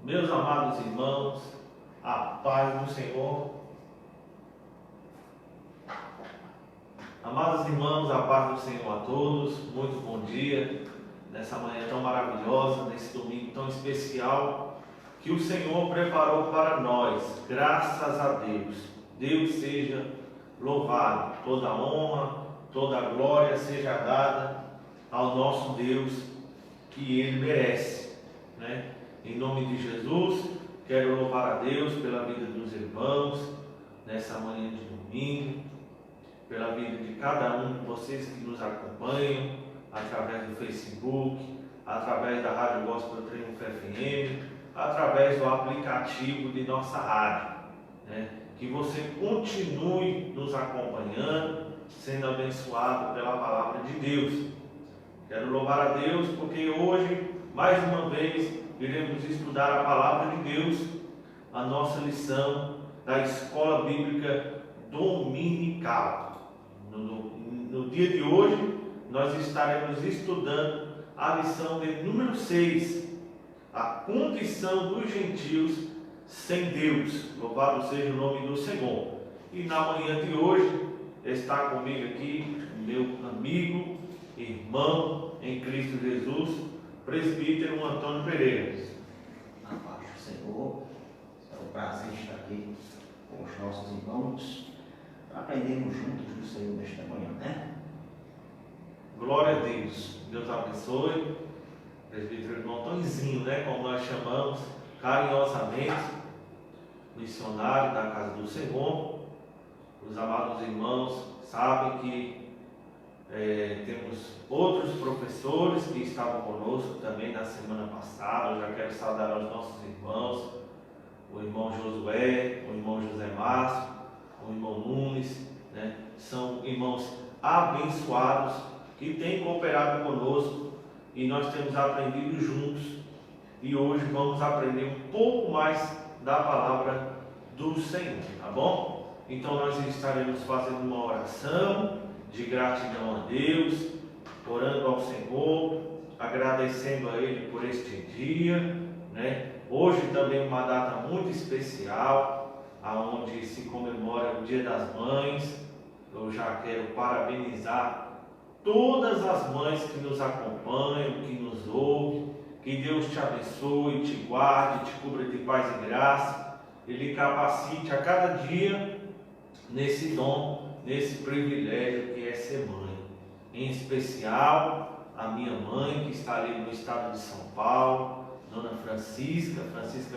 Meus amados irmãos, a paz do Senhor. Amados irmãos, a paz do Senhor a todos. Muito bom dia, nessa manhã tão maravilhosa, nesse domingo tão especial que o Senhor preparou para nós. Graças a Deus. Deus seja louvado. Toda honra, toda glória seja dada ao nosso Deus, que Ele merece, né? Em nome de Jesus, quero louvar a Deus pela vida dos irmãos, nessa manhã de domingo, pela vida de cada um de vocês que nos acompanham, através do Facebook, através da Rádio Gospel Triunfo FM, através do aplicativo de nossa rádio, né? Que você continue nos acompanhando, sendo abençoado pela palavra de Deus. Quero louvar a Deus porque hoje, mais uma vez, iremos estudar a palavra de Deus, a nossa lição da Escola Bíblica Dominical. No dia de hoje, nós estaremos estudando a lição de número 6, a condição dos gentios sem Deus. Louvado seja o nome do Senhor. E na manhã de hoje, está comigo aqui meu amigo, irmão em Cristo Jesus, presbítero Antônio Pereira. Na paz do Senhor, é um prazer estar aqui com os nossos irmãos, para aprendermos juntos do Senhor nesta manhã, né? Glória a Deus. Deus abençoe. Presbítero irmão Tonzinho, né? Como nós chamamos carinhosamente, missionário da casa do Senhor. Os amados irmãos sabem que temos outros professores que estavam conosco também na semana passada. Eu já quero saudar aos nossos irmãos, o irmão Josué, o irmão José Márcio, o irmão Nunes, né? São irmãos abençoados que têm cooperado conosco e nós temos aprendido juntos. E hoje vamos aprender um pouco mais da palavra do Senhor, tá bom? Então nós estaremos fazendo uma oração de gratidão a Deus, orando ao Senhor, agradecendo a Ele por este dia, né? Hoje também uma data muito especial, aonde se comemora o Dia das Mães. Eu já quero parabenizar todas as mães que nos acompanham, que nos ouvem. Que Deus te abençoe, te guarde, te cubra de paz e graça. Ele capacite a cada dia nesse dom, nesse privilégio que é ser mãe. Em especial a minha mãe, que está ali no estado de São Paulo, Dona Francisca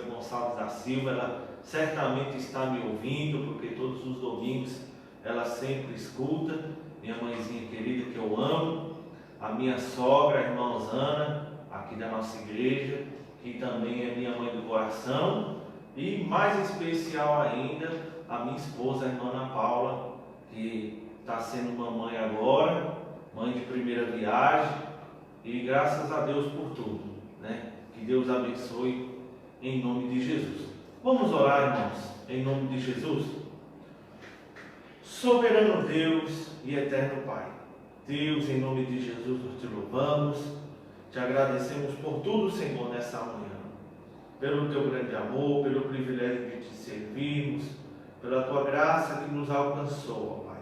Gonçalves da Silva. Ela certamente está me ouvindo, porque todos os domingos ela sempre escuta. Minha mãezinha querida que eu amo. A minha sogra, a irmã Osana, aqui da nossa igreja, que também é minha mãe do coração. E mais especial ainda, a minha esposa, a irmã Ana Paula, que está sendo mamãe agora, mãe de primeira viagem, e graças a Deus por tudo, né? Que Deus abençoe em nome de Jesus. Vamos orar, irmãos, em nome de Jesus. Soberano Deus e eterno Pai, Deus, em nome de Jesus, nós te louvamos, te agradecemos por tudo, Senhor, nessa manhã, pelo teu grande amor, pelo privilégio de te servirmos, pela tua graça que nos alcançou, ó Pai.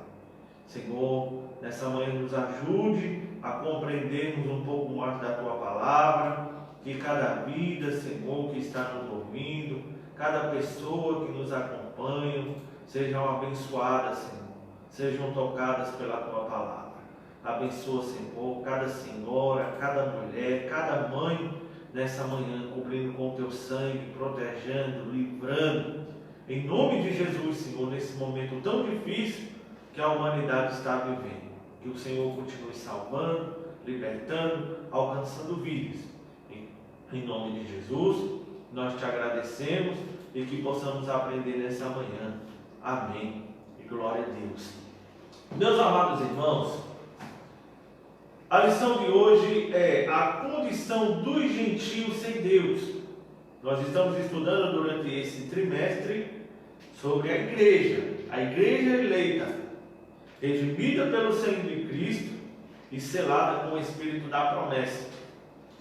Senhor, nessa manhã nos ajude a compreendermos um pouco mais da tua palavra, que cada vida, Senhor, que está nos ouvindo, cada pessoa que nos acompanha, sejam abençoadas, Senhor, sejam tocadas pela tua palavra. Abençoa, Senhor, cada senhora, cada mulher, cada mãe nessa manhã, cobrindo com o teu sangue, protegendo, livrando. Em nome de Jesus, Senhor, nesse momento tão difícil que a humanidade está vivendo. Que o Senhor continue salvando, libertando, alcançando vidas. Em nome de Jesus, nós te agradecemos e que possamos aprender nessa manhã. Amém. E glória a Deus. Meus amados irmãos, a lição de hoje é a condição dos gentios sem Deus. Nós estamos estudando durante esse trimestre sobre a igreja eleita, redimida pelo sangue de Cristo e selada com o Espírito da promessa.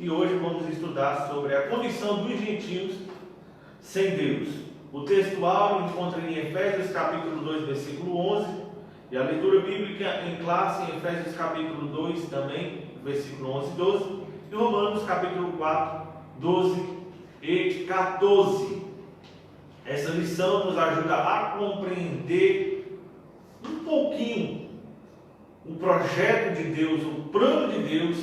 E hoje vamos estudar sobre a condição dos gentios sem Deus. O textual encontra em Efésios capítulo 2, versículo 11, e a leitura bíblica em classe em Efésios capítulo 2 também, versículo 11 e 12, e Romanos capítulo 4, 12 e 14. Essa lição nos ajuda a compreender um pouquinho o projeto de Deus, o plano de Deus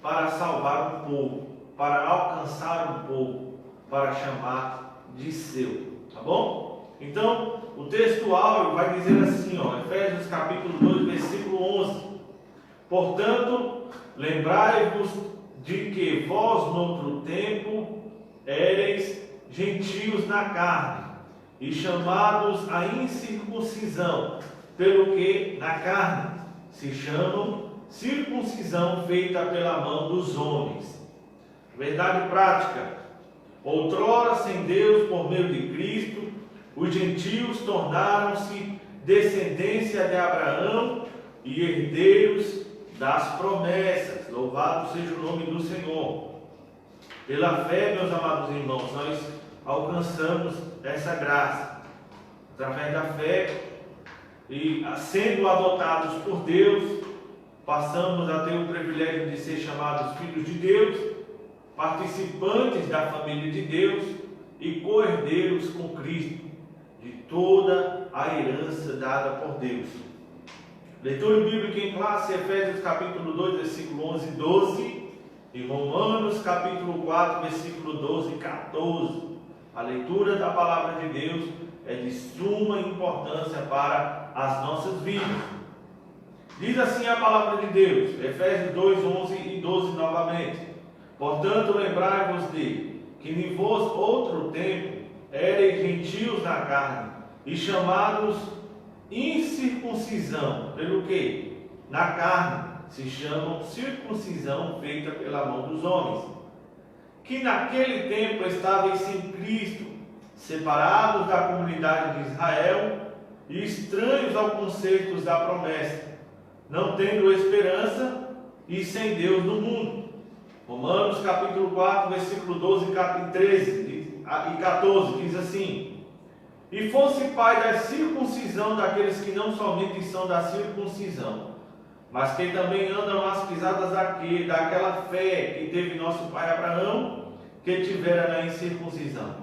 para salvar o povo, para alcançar o povo, para chamar de seu. Tá bom? Então, o textual vai dizer assim, Efésios capítulo 2, versículo 11. Portanto, lembrai-vos de que vós, noutro tempo, éreis gentios na carne, e chamados à incircuncisão, pelo que na carne se chamam circuncisão feita pela mão dos homens. Verdade prática: outrora sem Deus por meio de Cristo, os gentios tornaram-se descendência de Abraão e herdeiros das promessas. Louvado seja o nome do Senhor. Pela fé, meus amados irmãos, nós alcançamos essa graça. Através da fé, e sendo adotados por Deus, passamos a ter o privilégio de ser chamados filhos de Deus, participantes da família de Deus e co-herdeiros com Cristo de toda a herança dada por Deus. Leitura bíblica em classe, Efésios capítulo 2, versículo 11 e 12, e Romanos capítulo 4, versículo 12 e 14. A leitura da palavra de Deus é de suma importância para as nossas vidas. Diz assim a palavra de Deus, Efésios 2, 11 e 12 novamente. Portanto, lembrai-vos de que em vós outro tempo éreis gentios na carne, e chamados incircuncisão, pelo que na carne se chamam circuncisão feita pela mão dos homens, que naquele tempo estavam sem Cristo, separados da comunidade de Israel e estranhos aos conceitos da promessa, não tendo esperança e sem Deus no mundo. Romanos capítulo 4, versículo 12 e 13 e 14 diz assim: e fosse pai da circuncisão daqueles que não somente são da circuncisão, mas que também andam as pisadas daquela fé que teve nosso pai Abraão, que tivera na incircuncisão.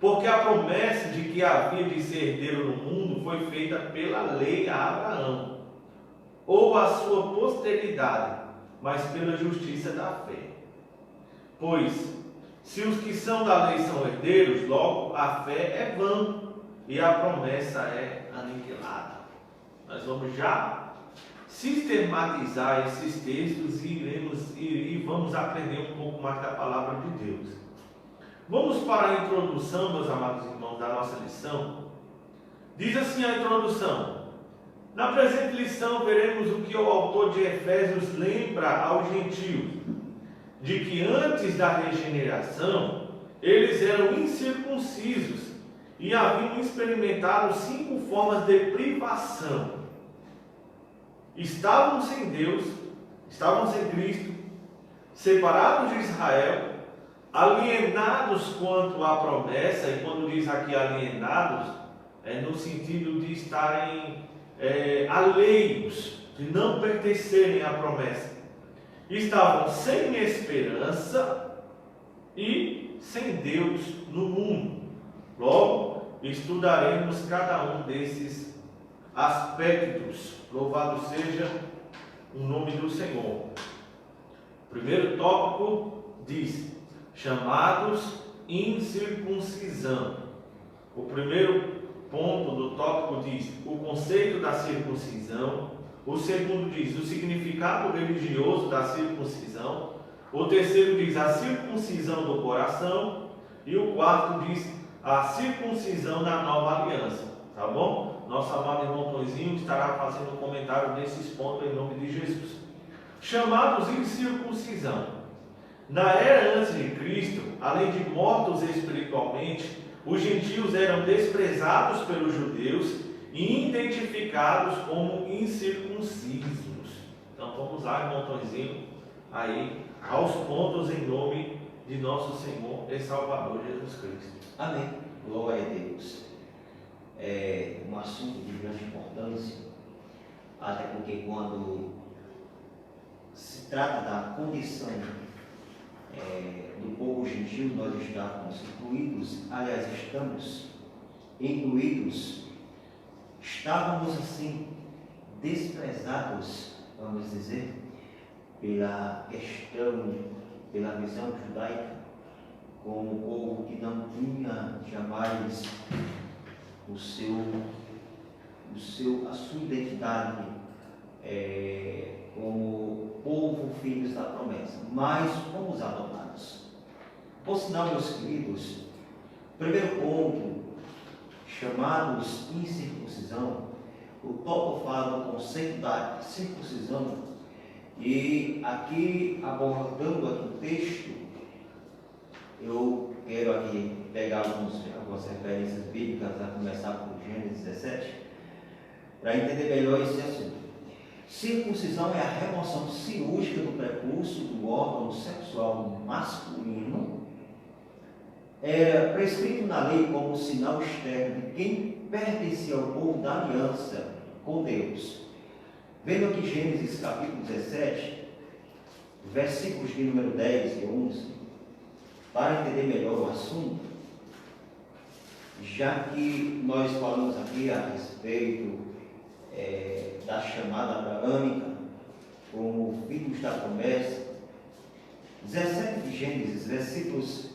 Porque a promessa de que havia de ser herdeiro no mundo foi feita pela lei a Abraão, ou a sua posteridade, mas pela justiça da fé. Pois, se os que são da lei são herdeiros, logo a fé é vã e a promessa é aniquilada. Nós vamos já sistematizar esses textos e vamos aprender um pouco mais da palavra de Deus. Vamos para a introdução, meus amados irmãos, da nossa lição. Diz assim a introdução: na presente lição veremos o que o autor de Efésios lembra aos gentios, de que antes da regeneração eles eram incircuncisos e haviam experimentado 5 formas de privação. Estavam sem Deus, estavam sem Cristo, separados de Israel, alienados quanto à promessa, e quando diz aqui alienados, é no sentido de estarem alheios, de não pertencerem à promessa. Estavam sem esperança e sem Deus no mundo. Logo, estudaremos cada um desses aspectos. Louvado seja o nome do Senhor. O primeiro tópico diz: chamados incircuncisão. O primeiro ponto do tópico diz o conceito da circuncisão. O segundo diz o significado religioso da circuncisão. O terceiro diz a circuncisão do coração. E o quarto diz a circuncisão da nova aliança. Tá bom? Nosso amado irmão Tonzinho estará fazendo um comentário desses pontos em nome de Jesus. Chamados incircuncisão. Na era antes de Cristo, além de mortos espiritualmente, os gentios eram desprezados pelos judeus e identificados como incircuncisos. Então vamos lá, irmão Tonzinho, aí aos pontos em nome de nosso Senhor e Salvador Jesus Cristo. Amém. Glória a Deus. É um assunto de grande importância, até porque quando se trata da condição do povo gentil, nós estamos incluídos, estávamos assim desprezados, vamos dizer, pela visão judaica, como um povo que não tinha jamais a sua identidade como povo, filhos da promessa, mas fomos adotados. Por sinal, meus queridos, primeiro ponto, chamados incircuncisão, o Tópico fala do conceito da circuncisão, e aqui, abordando aqui o texto, eu quero aqui pegar algumas referências bíblicas, a começar por Gênesis 17, para entender melhor esse assunto. Circuncisão é a remoção cirúrgica do prepúcio do órgão sexual masculino. Era prescrito na lei como sinal externo de quem pertencia ao povo da aliança com Deus. Vendo aqui Gênesis capítulo 17, versículos de número 10 e 11, para entender melhor o assunto, já que nós falamos aqui a respeito da chamada abraâmica como filhos da promessa, 17 de Gênesis, versículos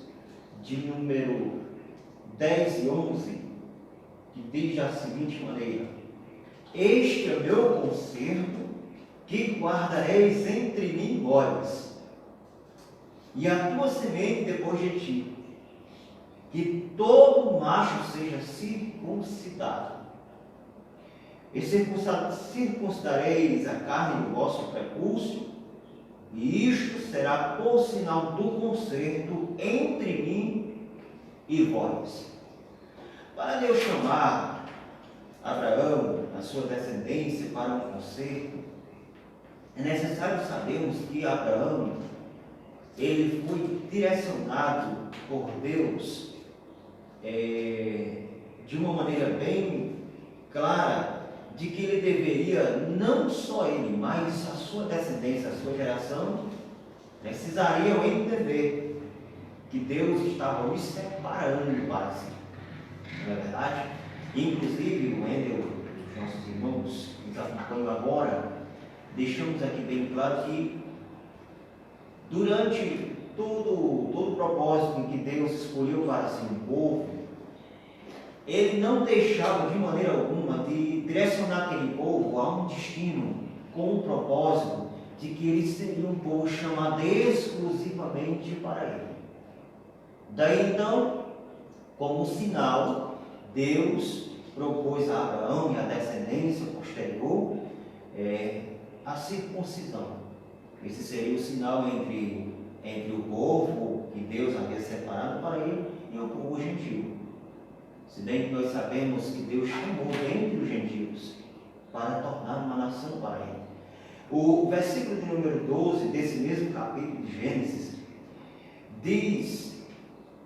de número 10 e 11, que diz da seguinte maneira: este é o meu concerto que guardareis entre mim e vós, e a tua semente depois de ti, que todo macho seja circuncidado. E circuncidareis a carne do vosso prepúcio, e isto será por sinal do concerto entre mim e vós. Para Deus chamar Abraão, a sua descendência, para um concerto, é necessário sabermos que Abraão, ele foi direcionado por Deus de uma maneira bem clara, de que ele deveria, não só ele, mas a sua descendência, a sua geração, precisariam entender que Deus estava os separando para si. Não é verdade? Inclusive, o Wendel, os nossos irmãos que nos acompanham agora, deixamos aqui bem claro que durante todo o propósito em que Deus escolheu para si um povo, ele não deixava de maneira alguma de direcionar aquele povo a um destino com o propósito de que eles seriam um povo chamado exclusivamente para ele. Daí então, como sinal, Deus propôs a Abraão e a descendência posterior a circuncisão. Esse seria o sinal entre o povo que Deus havia separado para ele e o povo gentil. Se bem que nós sabemos que Deus chamou dentre os gentios para tornar uma nação para ele. O versículo de número 12 desse mesmo capítulo de Gênesis diz: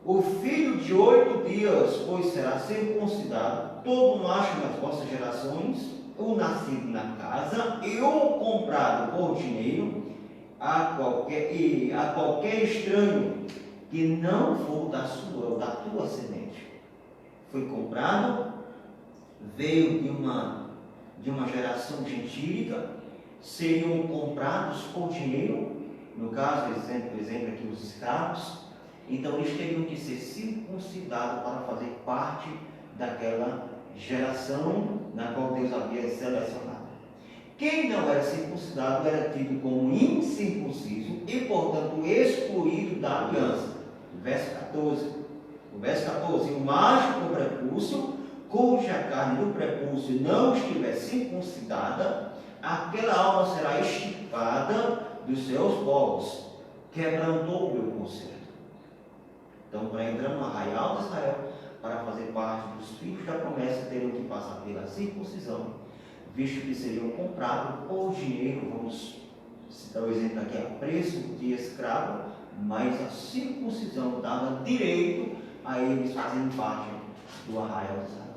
o filho de 8 dias, pois será circuncidado, todo macho das vossas gerações, o nascido na casa e o comprado por dinheiro, a qualquer estranho que não for da tua semente. Foi comprado, veio de uma geração gentílica, seriam comprados por dinheiro, no caso, exemplo aqui, os escravos. Então eles teriam que ser circuncidados para fazer parte daquela geração na qual Deus havia selecionado. Quem não era circuncidado era tido como incircunciso e, portanto, excluído da aliança. Verso 14. O verso 14: o macho do prepúcio, cuja carne do prepúcio não estiver circuncidada, aquela alma será extirpada dos seus povos, quebrantou o meu concerto. Então, para entrar no arraial de Israel, para fazer parte dos filhos da promessa, teriam que passar pela circuncisão, visto que seriam comprados por dinheiro. Vamos citar o exemplo aqui: a preço de escravo, mas a circuncisão dava direito a eles fazerem parte do arraial de Israel.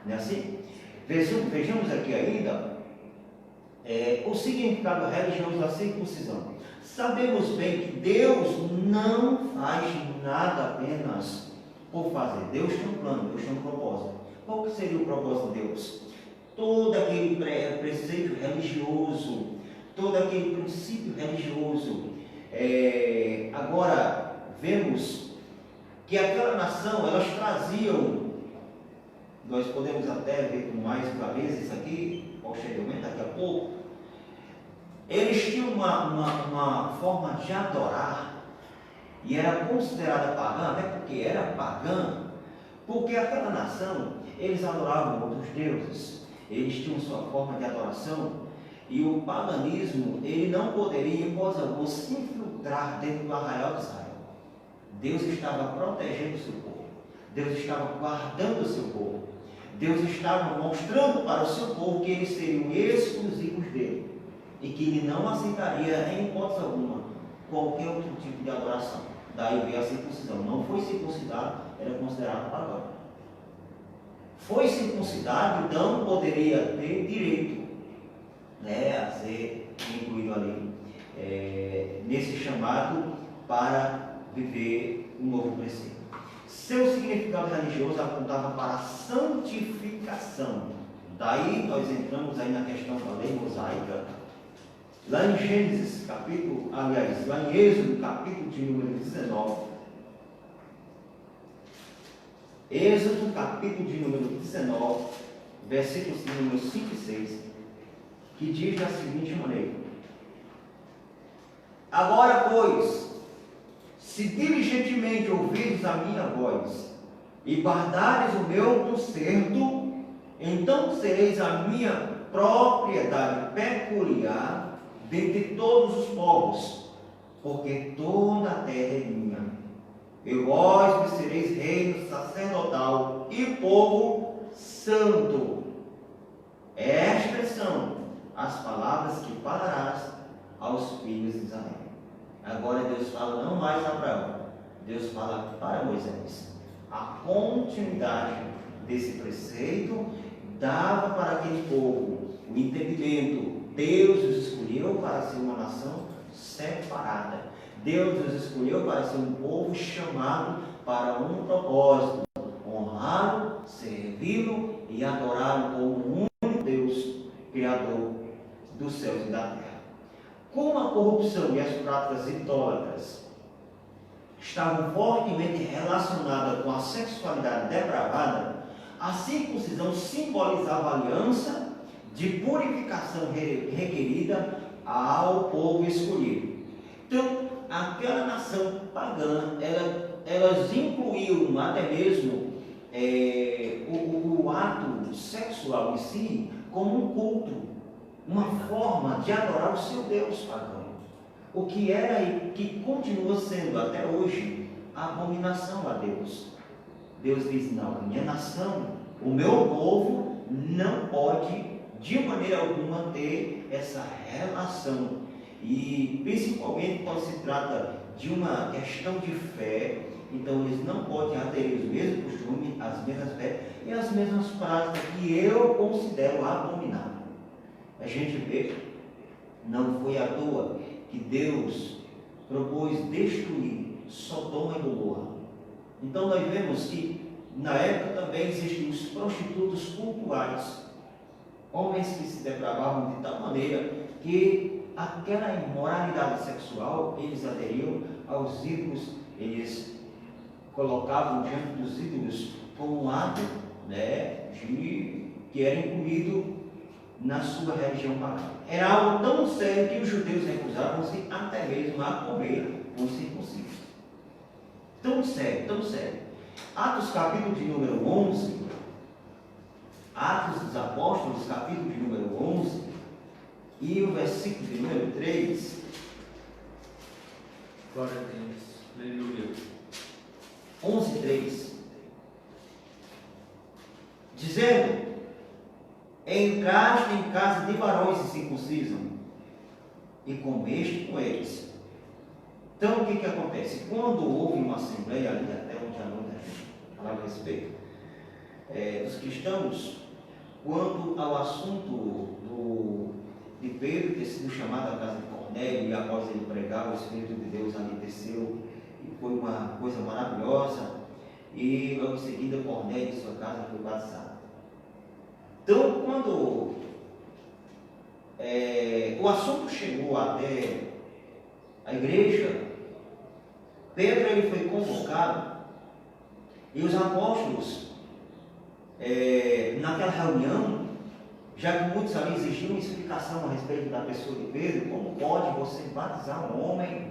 Não é assim? Vejamos aqui ainda o significado religioso da circuncisão. Sabemos bem que Deus não faz nada apenas por fazer. Deus tem um plano, Deus tem um propósito. Qual que seria o propósito de Deus? Todo aquele preceito religioso, todo aquele princípio religioso. Agora, vemos que aquela nação, elas traziam, nós podemos até ver com mais clareza isso aqui, posteriormente, daqui a pouco, eles tinham uma forma de adorar, e era considerada pagã, até porque era pagã, porque aquela nação, eles adoravam outros deuses, eles tinham sua forma de adoração, e o paganismo, ele não poderia, em hipótese alguma, se infiltrar dentro do arraial de Israel. Deus estava protegendo o seu povo, Deus estava guardando o seu povo, Deus estava mostrando para o seu povo que eles seriam exclusivos dele, e que ele não aceitaria, em hipótese alguma, qualquer outro tipo de adoração. Daí veio a circuncisão. Não foi circuncidado, era considerado pagão. Foi circuncidado, então poderia ter direito, a ser incluído ali nesse chamado para viver um novo preceito. Seu significado religioso apontava para a santificação. Daí nós entramos aí na questão da lei mosaica. Lá em Gênesis, lá em Êxodo, capítulo de número 19. Êxodo, capítulo de número 19, versículos de número 5 e 6, que diz da seguinte maneira: agora, pois, se diligentemente ouvires a minha voz, e guardares o meu concerto, então sereis a minha propriedade peculiar dentre todos os povos, porque toda a terra é minha. E vós me sereis reino sacerdotal e povo santo. Estas são as palavras que falarás aos filhos de Israel. Agora Deus fala não mais a Abraão, Deus fala para Moisés. A continuidade desse preceito dava para aquele povo o entendimento. Deus os escolheu para ser uma nação separada. Deus os escolheu para ser um povo chamado para um propósito: honrá-lo, servi-lo e adorá-lo como um único Deus, Criador dos céus e da terra. Como a corrupção e as práticas idólatras estavam fortemente relacionadas com a sexualidade depravada, a circuncisão simbolizava a aliança de purificação requerida ao povo escolhido. Então, aquela nação pagã, elas incluíam até mesmo o ato sexual em si como um culto, uma forma de adorar o seu Deus pagão. O que era e que continua sendo até hoje abominação a Deus. Deus diz: não, minha nação, o meu povo não pode de maneira alguma ter essa relação. E principalmente quando se trata de uma questão de fé, então eles não podem aderir os mesmos costumes, as mesmas fé e as mesmas práticas que eu considero abominável. A gente vê, não foi à toa que Deus propôs destruir Sodoma e Gomorra. Então nós vemos que na época também existiam os prostitutos cultuais, homens que se depravavam de tal maneira que aquela imoralidade sexual, eles aderiam aos ídolos, eles colocavam diante dos ídolos como um ato, que era incluído na sua religião pagã. Era algo tão sério que os judeus recusavam-se até mesmo a comer os circuncisos. Tão sério, tão sério. Atos capítulo de número 11, Atos dos Apóstolos, capítulo de número 11, e o versículo de número 3. Glória a Deus. Aleluia. 11, 3. Dizendo: entraste em casa de varões e circuncisam, e comeste com eles. Então, o que acontece? Quando houve uma assembleia ali, até onde a noite a gente falava a respeito dos cristãos, quanto ao assunto de Pedro ter sido chamado à casa de Cornélio, e após ele pregar, o Espírito de Deus ali desceu, e foi uma coisa maravilhosa, e logo em seguida Cornélio e sua casa foi batizado. Então, quando o assunto chegou até a igreja, Pedro ele foi convocado, e os apóstolos, naquela reunião, já que muitos ali exigiam uma explicação a respeito da pessoa de Pedro, como pode você batizar um homem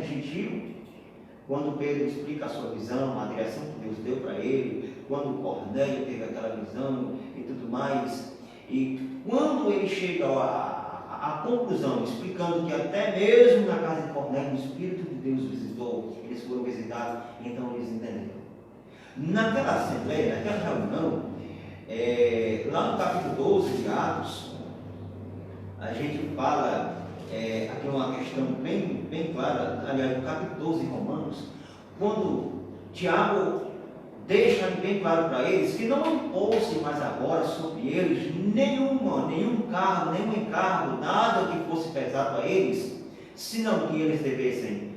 gentil? Quando Pedro explica a sua visão, a direção que Deus deu para ele, quando Cornélio teve aquela visão e tudo mais, e quando ele chega à conclusão, explicando que até mesmo na casa de Cornélio o Espírito de Deus visitou, eles foram visitados, então eles entenderam. Naquela assembleia, naquela reunião, lá no capítulo 12 de Atos, a gente fala, aqui uma questão bem clara, aliás, no capítulo 12 de Romanos, quando Tiago deixa bem claro para eles que não impôs mais agora sobre eles nenhum cargo, nenhum encargo, nada que fosse pesado a eles, senão que eles devessem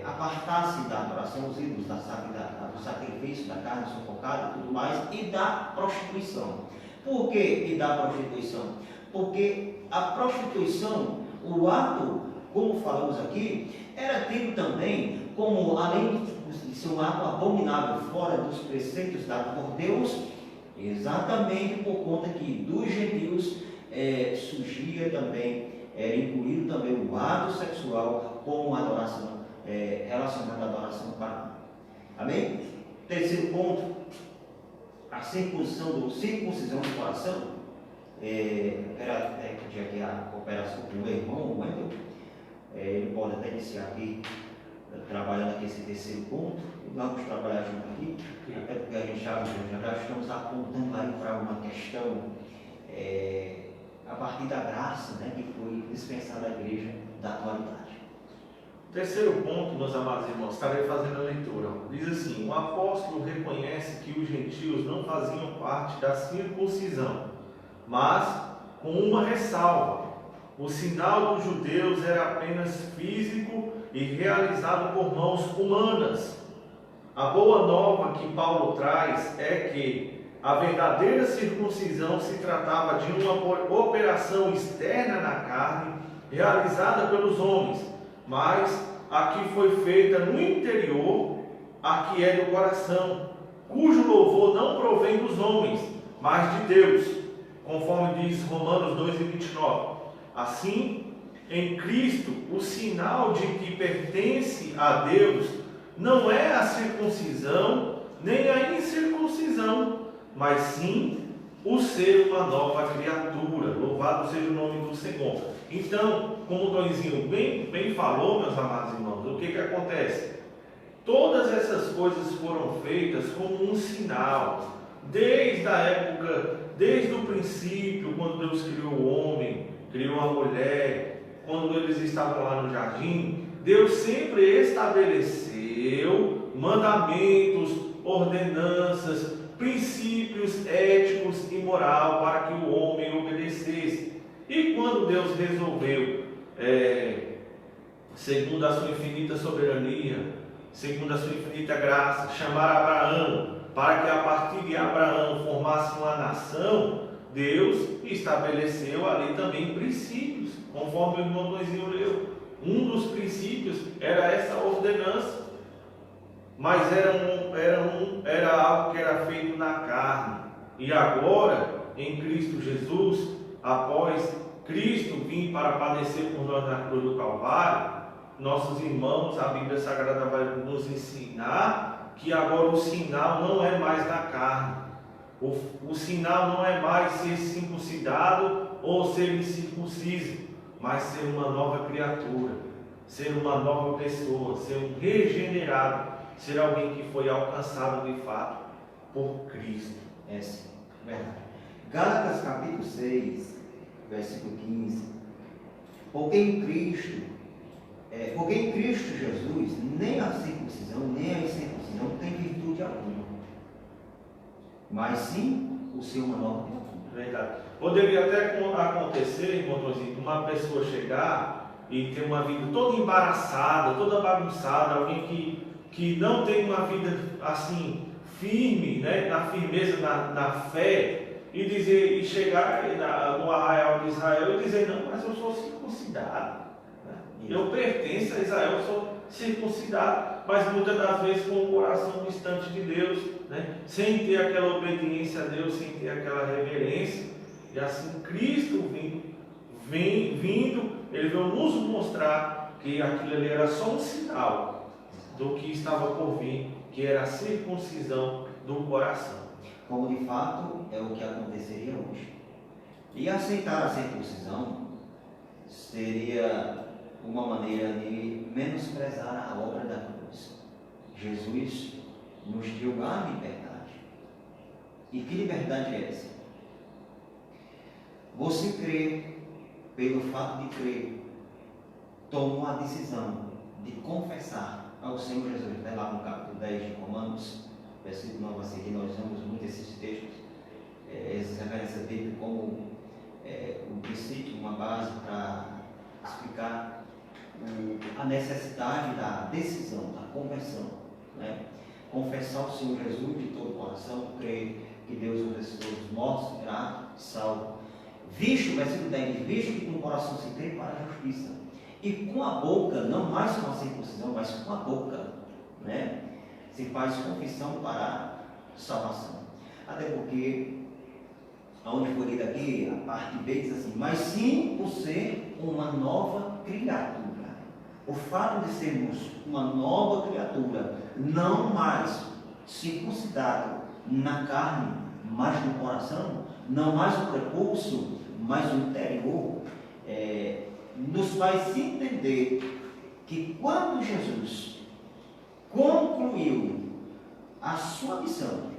apartar-se da adoração aos ídolos, do sacrifício, da carne sufocada e tudo mais, e da prostituição. Por que e da prostituição? Porque a prostituição, o ato, como falamos aqui, era tido também como, além de ser um ato abominável, fora dos preceitos dados por Deus, exatamente por conta que dos gentios surgia também, era incluído também o ato sexual como adoração, relacionado à adoração pagã. Amém? Terceiro ponto, a circuncisão do coração. Era pedir aqui a cooperação com o meu irmão, o Wendel. Ele pode até iniciar aqui, trabalhando aqui esse terceiro ponto. Vamos trabalhar junto aqui, até porque a gente já estamos apontando aí para uma questão a partir da graça, né, que foi dispensada à igreja da atualidade. Terceiro ponto, meus amados irmãos, estarei fazendo a leitura. Diz assim: o apóstolo reconhece que os gentios não faziam parte da circuncisão, mas com uma ressalva: o sinal dos judeus era apenas físico e realizado por mãos humanas. A boa nova que Paulo traz é que a verdadeira circuncisão se tratava de uma operação externa na carne, realizada pelos homens, mas a que foi feita no interior, a que é do coração, cujo louvor não provém dos homens, mas de Deus, conforme diz Romanos 2:29. Assim, em Cristo, o sinal de que pertence a Deus não é a circuncisão, nem a incircuncisão, mas sim o ser uma nova criatura. Louvado seja o nome do Senhor. Então, como o Tonzinho bem falou, meus amados irmãos, o que acontece? Todas essas coisas foram feitas como um sinal, desde a época, desde o princípio, quando Deus criou o homem, criou a mulher, quando eles estavam lá no jardim, Deus sempre estabeleceu mandamentos, ordenanças, princípios éticos e moral para que o homem obedecesse. E quando Deus resolveu, segundo a sua infinita soberania, segundo a sua infinita graça, chamar Abraão, para que a partir de Abraão formasse uma nação, Deus estabeleceu ali também princípios, conforme o irmão Luizinho leu. Um dos princípios era essa ordenança, mas era algo que era feito na carne. E agora, em Cristo Jesus, após Cristo vir para padecer por nós na cruz do Calvário, nossos irmãos, a Bíblia Sagrada vai nos ensinar que agora o sinal não é mais da carne. O sinal não é mais ser circuncidado ou ser incircunciso, mas ser uma nova criatura, ser uma nova pessoa, ser um regenerado, ser alguém que foi alcançado de fato por Cristo. É sim, verdade. Gálatas capítulo 6, versículo 15. Porque em Cristo Porque em Cristo Jesus, nem a circuncisão, nem a incircuncisão tem virtude alguma, mas sim o ser uma nova criatura. Verdade. Poderia até acontecer, irmão Tonzinho, uma pessoa chegar e ter uma vida toda embaraçada, toda bagunçada, alguém que não tem uma vida assim firme, né, na firmeza na fé, e chegar no arraial de Israel e dizer: não, mas eu sou circuncidado, né? Eu pertenço a Israel, eu sou circuncidado, mas muitas das vezes com o coração distante de Deus, né? Sem ter aquela obediência a Deus, sem ter aquela reverência. E assim Cristo vindo, ele veio nos mostrar que aquilo ali era só um sinal do que estava por vir, que era a circuncisão do coração. Como de fato é o que aconteceria hoje. E aceitar a circuncisão seria uma maneira de menosprezar a obra da cruz. Jesus nos deu a liberdade. E que liberdade é essa? Você crê, pelo fato de crer, tomou a decisão de confessar ao Senhor Jesus. Vai lá no capítulo 10 de Romanos, versículo 9 a seguir, nós usamos muito esses textos, essas referências bíblicas como um princípio, uma base para explicar a necessidade da decisão, da conversão, né? Confessar o Senhor Jesus de todo o coração, crer que Deus o ressuscitou dos mortos, será salvo. Visto, versículo 10, visto que com o coração se crê para a justiça, e com a boca, não mais com a circuncisão, mas com a boca, né, se faz confissão para a salvação. Até porque, onde foi lido aqui, a parte B diz assim: mas sim por ser uma nova criatura. O fato de sermos uma nova criatura, não mais circuncidado na carne, mas no coração, não mais o prepulso, mas o interior, nos faz entender que quando Jesus concluiu a sua missão,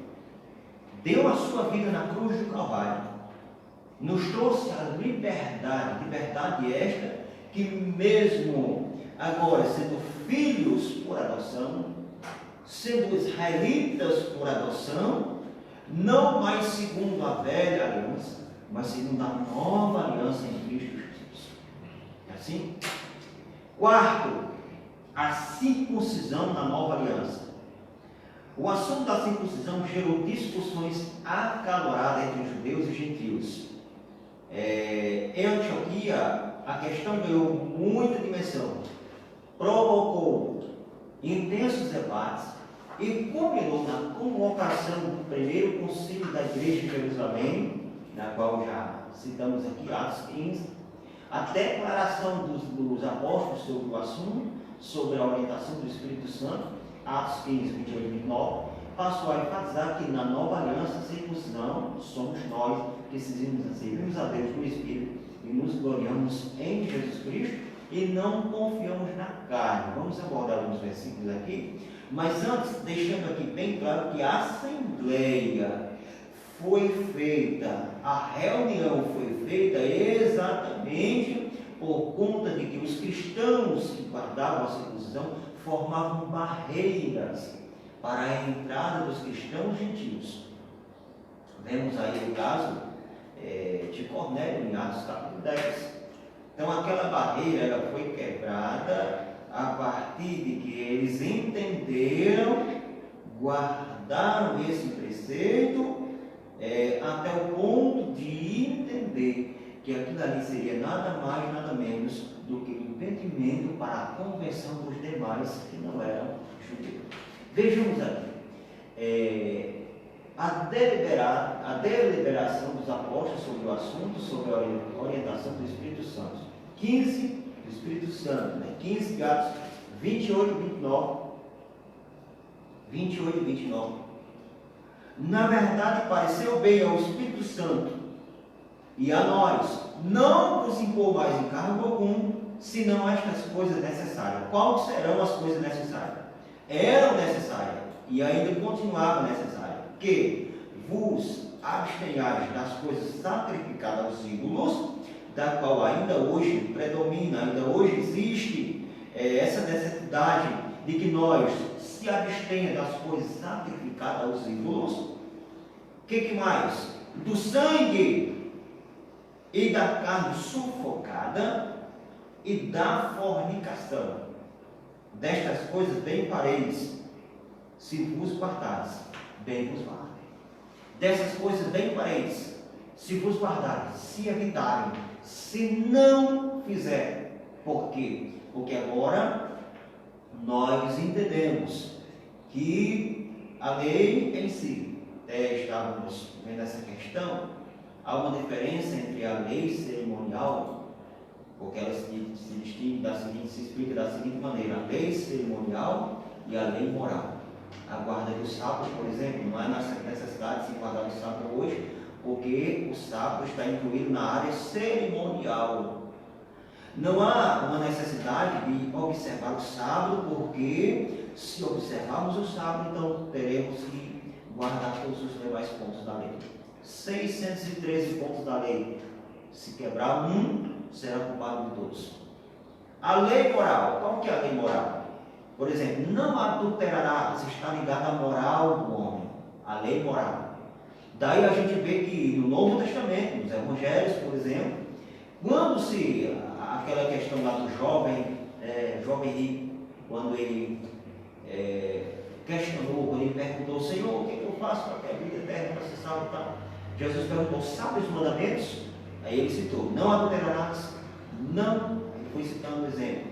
deu a sua vida na cruz do Calvário, nos trouxe a liberdade esta que mesmo agora sendo filhos por adoção, sendo israelitas por adoção, não mais segundo a velha aliança, mas segundo a nova aliança em Cristo Jesus. É assim? Quarto, a circuncisão na nova aliança. O assunto da circuncisão gerou discussões acaloradas entre os judeus e gentios. Em Antioquia, a questão ganhou muita dimensão, provocou intensos debates e culminou na convocação do primeiro concílio da Igreja de Jerusalém, na qual já citamos aqui, Atos 15, a declaração dos apóstolos sobre o assunto, sobre a orientação do Espírito Santo, Atos 15, 28 e 29, passou a enfatizar que na nova aliança, a circuncisão somos nós que servimos a Deus no Espírito e nos gloriamos em Jesus Cristo e não confiamos na carne. Vamos abordar alguns versículos aqui, mas antes, deixando aqui bem claro que a assembleia foi feita, a reunião foi feita exatamente por conta de que os cristãos que guardavam a circuncisão formavam barreiras para a entrada dos cristãos gentios. Vemos aí o caso de Cornélio em Atos capítulo 10. Então aquela barreira ela foi quebrada a partir de que eles entenderam, guardaram esse preceito até o ponto de entender que aquilo ali seria nada mais, nada menos do que impedimento para a conversão dos demais que não eram judeus. Vejamos aqui a deliberação dos apóstolos sobre o assunto, sobre a orientação do Espírito Santo. 15 do Espírito Santo, 15 de Atos 28 e 29. 28 e 29. Na verdade, pareceu bem ao Espírito Santo e a nós não vos impor mais encargo algum, senão estas coisas necessárias. Quais serão as coisas necessárias? Eram necessárias e ainda continuavam necessárias. Que vos abstenhais das coisas sacrificadas aos ídolos, da qual ainda hoje predomina, ainda hoje existe essa necessidade de que nós se abstenha das coisas sacrificadas aos ídolos. O que mais? Do sangue e da carne sufocada e da fornicação. Destas coisas bem pareis, se vos guardares, bem vos guardem. Dessas coisas bem pareis, se vos guardarem, se evitarem, se não fizerem. Por quê? Porque agora nós entendemos que a lei em si, estávamos vendo essa questão, há uma diferença entre a lei cerimonial, porque ela se distingue se explica da seguinte maneira: a lei cerimonial e a lei moral. A guarda do sábado, por exemplo, não há necessidade de se guardar o sábado hoje, porque o sábado está incluído na área cerimonial. Não há uma necessidade de observar o sábado, porque se observarmos o sábado, então teremos que guardar todos os demais pontos da lei. 613 pontos da lei. Se quebrar um, será culpado de todos. A lei moral. Qual que é a lei moral? Por exemplo, não adulterarás, está ligada à moral do homem. A lei moral. Daí a gente vê que no Novo Testamento, nos Evangelhos, por exemplo, quando aquela questão lá do jovem rico, quando ele questionou, quando ele perguntou: Senhor, o que eu faço para ter a vida eterna, para ser salvo e tal? Jesus perguntou: sabe os mandamentos? Aí ele citou: não adulterarás, não. Ele foi citando um exemplo.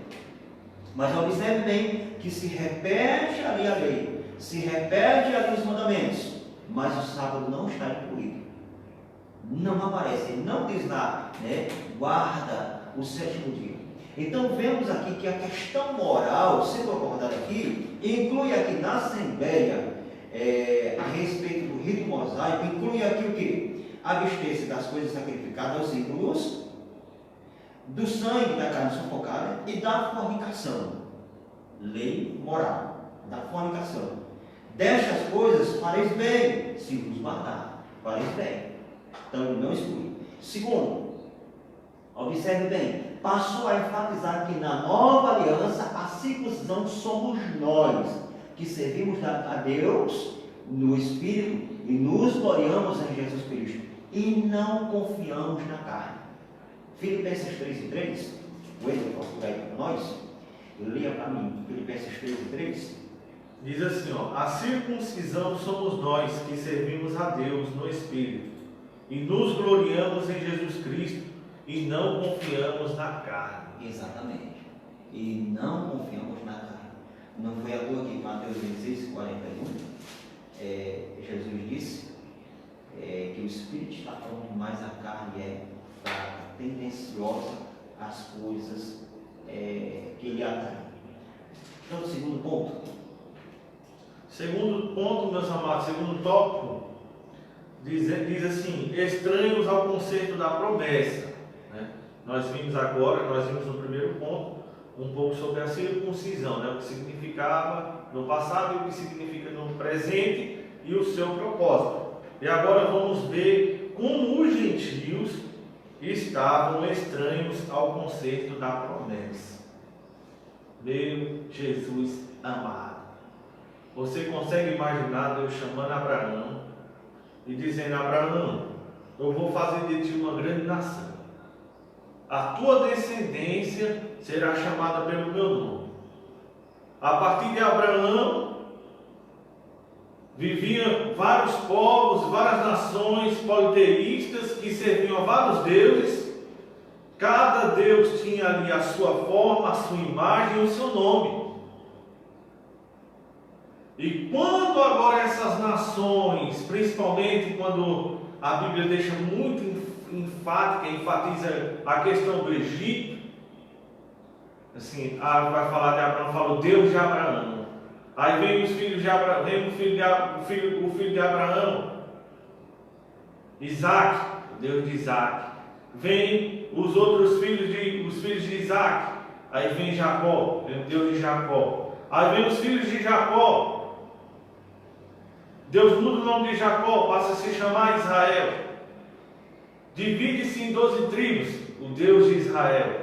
Mas observe bem que se repete ali a lei, se repete ali os mandamentos, mas o sábado não está incluído. Não aparece, ele não diz lá, guarda o sétimo dia. Então vemos aqui que a questão moral, sendo abordada aqui, inclui aqui na Assembleia, a respeito do rito mosaico, inclui aqui o quê? A abster-se das coisas sacrificadas aos ídolos, do sangue da carne sufocada e da fornicação. Lei moral, da fornicação. Destas coisas fareis bem, se vos guardar, fareis bem. Então ele não exclui. Segundo, observe bem, passou a enfatizar que na nova aliança a circuncisão somos nós, que servimos a Deus no Espírito e nos gloriamos em Jesus Cristo e não confiamos na carne. Filipenses 3:3, o Edson procura aí para nós, leia para mim, Filipenses 3:3. Diz assim, a circuncisão somos nós que servimos a Deus no Espírito e nos gloriamos em Jesus Cristo e não confiamos na carne. Exatamente. E não confiamos na carne. Não foi à toa que em Mateus 26:41, Jesus disse que o Espírito está falando, mas a carne é fraca, tendenciosa às coisas que lhe atraem. Então, segundo ponto. Segundo ponto, meus amados, segundo tópico, diz assim: estranhos ao conceito da promessa. Nós vimos no primeiro ponto, um pouco sobre a circuncisão, o que significava no passado e o que significa no presente e o seu propósito. E agora vamos ver como os gentios estavam estranhos ao conceito da promessa. Meu Jesus amado, você consegue imaginar Deus chamando Abraão e dizendo: Abraão, eu vou fazer de ti uma grande nação. A tua descendência será chamada pelo meu nome. A partir de Abraão, viviam vários povos, várias nações politeístas que serviam a vários deuses. Cada deus tinha ali a sua forma, a sua imagem e o seu nome. E quando agora essas nações, principalmente quando a Bíblia deixa muito enfática, enfatiza a questão do Egito, assim, vai falar de Abraão, fala o Deus de Abraão. Aí vem os filhos de Abraão, vem o filho de Abraão, Isaac, o Deus de Isaac. Vem os outros filhos de Isaac. Aí vem Jacó, vem o Deus de Jacó. Aí vem os filhos de Jacó. Deus muda o nome de Jacó, passa a se chamar Israel. Divide-se em 12 tribos, o Deus de Israel.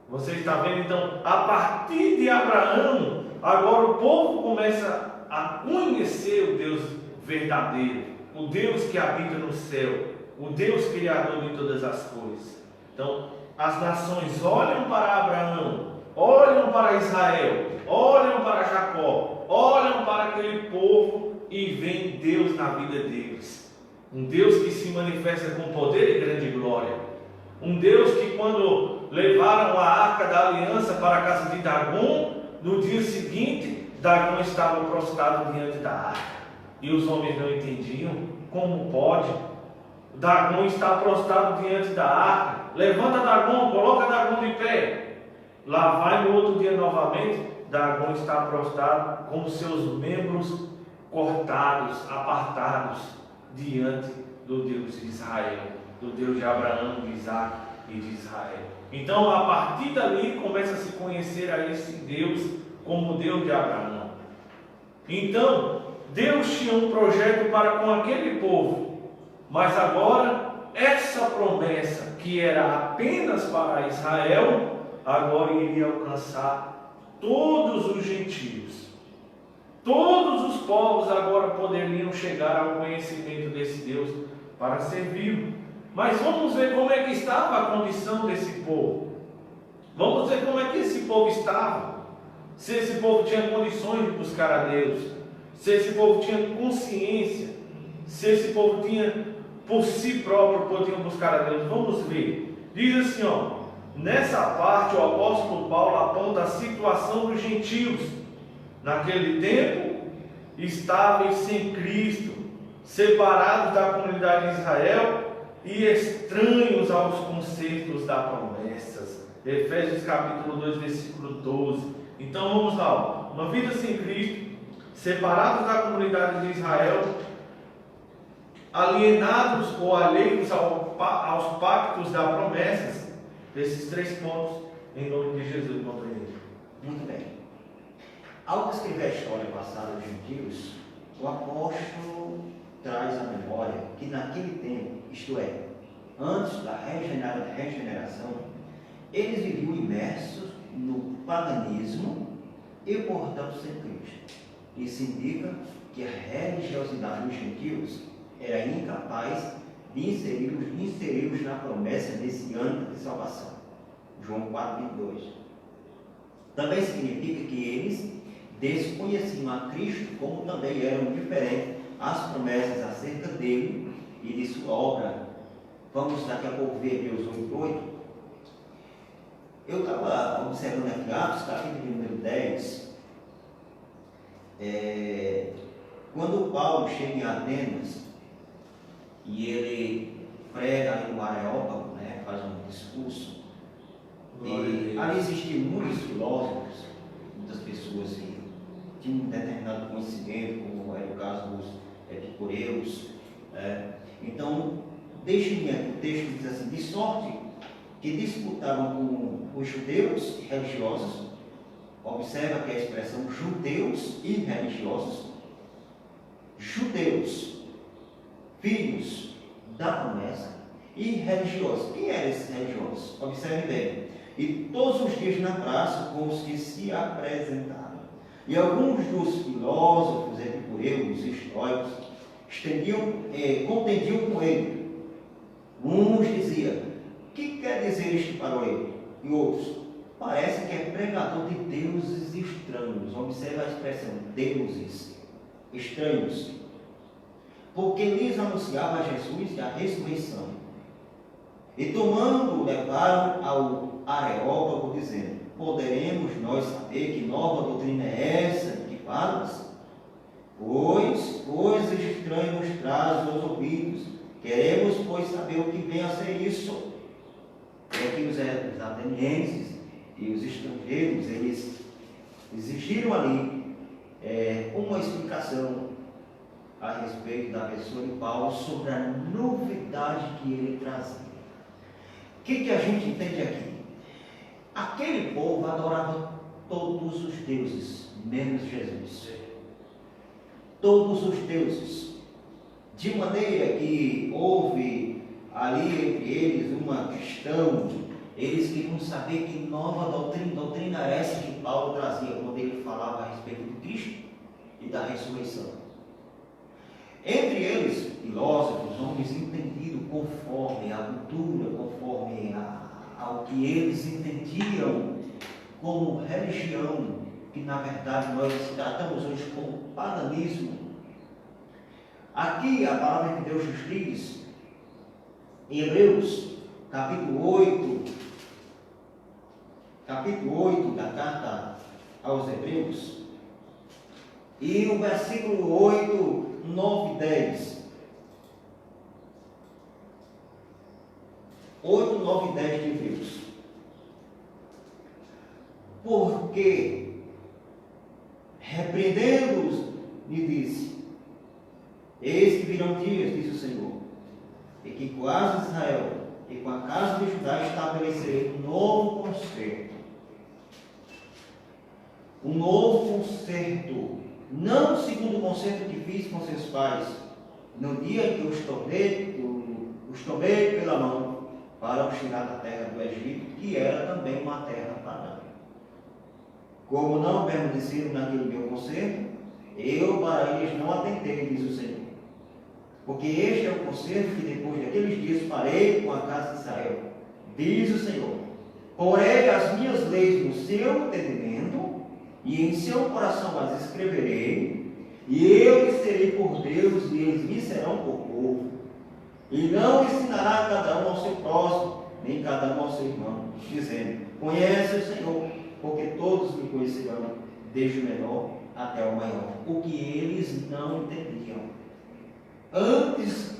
Você está vendo? Então, a partir de Abraão, agora o povo começa a conhecer o Deus verdadeiro, o Deus que habita no céu, o Deus criador de todas as coisas. Então, as nações olham para Abraão, olham para Israel, olham para Jacó, olham para aquele povo e veem Deus na vida deles. Um Deus que se manifesta com poder e grande glória. Um Deus que, quando levaram a arca da aliança para a casa de Dagon, no dia seguinte, Dagon estava prostrado diante da arca. E os homens não entendiam. Como pode? Dagon está prostrado diante da arca. Levanta Dagon, coloca Dagon de pé. Lá vai no outro dia novamente, Dagon está prostrado com seus membros cortados, apartados, diante do Deus de Israel, do Deus de Abraão, de Isaac e de Israel. Então, a partir dali, começa a se conhecer a esse Deus como o Deus de Abraão. Então, Deus tinha um projeto para com aquele povo, mas agora, essa promessa que era apenas para Israel, agora iria alcançar todos os gentios. Todos os povos agora poderiam chegar ao conhecimento desse Deus para servi-lo. Mas vamos ver como é que estava a condição desse povo. Vamos ver como é que esse povo estava. Se esse povo tinha condições de buscar a Deus. Se esse povo tinha consciência. Se esse povo tinha, por si próprio, podiam buscar a Deus. Vamos ver. Diz assim, nessa parte o apóstolo Paulo aponta a situação dos gentios. Naquele tempo, estáveis sem Cristo, separados da comunidade de Israel e estranhos aos conceitos das promessas. Efésios capítulo 2, versículo 12. Então vamos lá, uma vida sem Cristo, separados da comunidade de Israel, alienados ou alheios aos pactos das promessas. Esses 3 pontos, em nome de Jesus, compreendemos. Muito bem. Ao descrever a história passada dos gentios, o apóstolo traz à memória que naquele tempo, isto é, antes da regeneração, eles viviam imersos no paganismo e, portanto, sem Cristo. Isso indica que a religiosidade dos gentios era incapaz de inseri-los na promessa messiânica de salvação. João 4:22. Também significa que eles desconheciam a Cristo, como também eram diferentes as promessas acerca dele e de sua obra. Vamos daqui a pouco ver Hebreus 8:8. Eu estava observando aqui Atos, capítulo número 10, quando Paulo chega em Atenas e ele prega ali no Areópago, faz um discurso, e ali existiam muitos filósofos, muitas pessoas que tinham um determinado conhecimento, como era o caso dos epicureus. Então, deixe-me aqui, o texto diz assim: de sorte que disputavam com os judeus religiosos. Observa que a expressão judeus e religiosos. Judeus, filhos da promessa, e religiosos. Quem eram esses religiosos? Observe bem. E todos os dias na praça com os que se apresentavam. E alguns dos filósofos, epicureus, estoicos, contendiam com ele. Uns diziam: o que quer dizer este paroleiro? E outros: parece que é pregador de deuses estranhos. Observa a expressão deuses estranhos. Porque lhes anunciava Jesus e a ressurreição. E tomando, levaram ao Areópago, dizendo: poderemos nós saber que nova doutrina é essa de que falas? Pois coisas estranhas nos traz aos ouvidos. Queremos, pois, saber o que vem a ser isso. É que os atenienses e os estrangeiros, eles exigiram ali uma explicação a respeito da pessoa de Paulo sobre a novidade que ele trazia. O que a gente entende aqui? Aquele povo adorava todos os deuses, menos Jesus. Todos os deuses. De maneira que houve ali entre eles uma questão Eles queriam saber que nova doutrina era essa que Paulo trazia quando ele falava a respeito de Cristo e da ressurreição. Entre eles, filósofos, homens entendidos conforme a cultura, conforme ao que eles entendiam como religião, que na verdade nós tratamos hoje como paganismo. Aqui a palavra de Deus nos diz, em Hebreus, capítulo 8 da carta aos Hebreus, e o versículo 8, 9 e 10. 8, 9 e 10 de Hebreus. Porque, repreendendo-os, lhe disse: eis que virão dias, diz o Senhor, e que com a casa de Israel e com a casa de Judá estabelecerei um novo concerto. Um novo concerto, não segundo o concerto que fiz com seus pais, no dia em que os tomei pela mão para os tirar da terra do Egito, que era também uma terra pagã. Como não permaneceram naquele meu concerto, eu para eles não atentei, diz o Senhor. Porque este é o concerto que depois daqueles dias farei com a casa de Israel, diz o Senhor. Porei as minhas leis no seu entendimento, e em seu coração as escreverei, e eu lhes serei por Deus, e eles me serão por povo. E não ensinará cada um ao seu próximo, nem cada um ao seu irmão, dizendo: conhece o Senhor, porque todos me conhecerão, desde o menor até o maior. O que eles não entendiam antes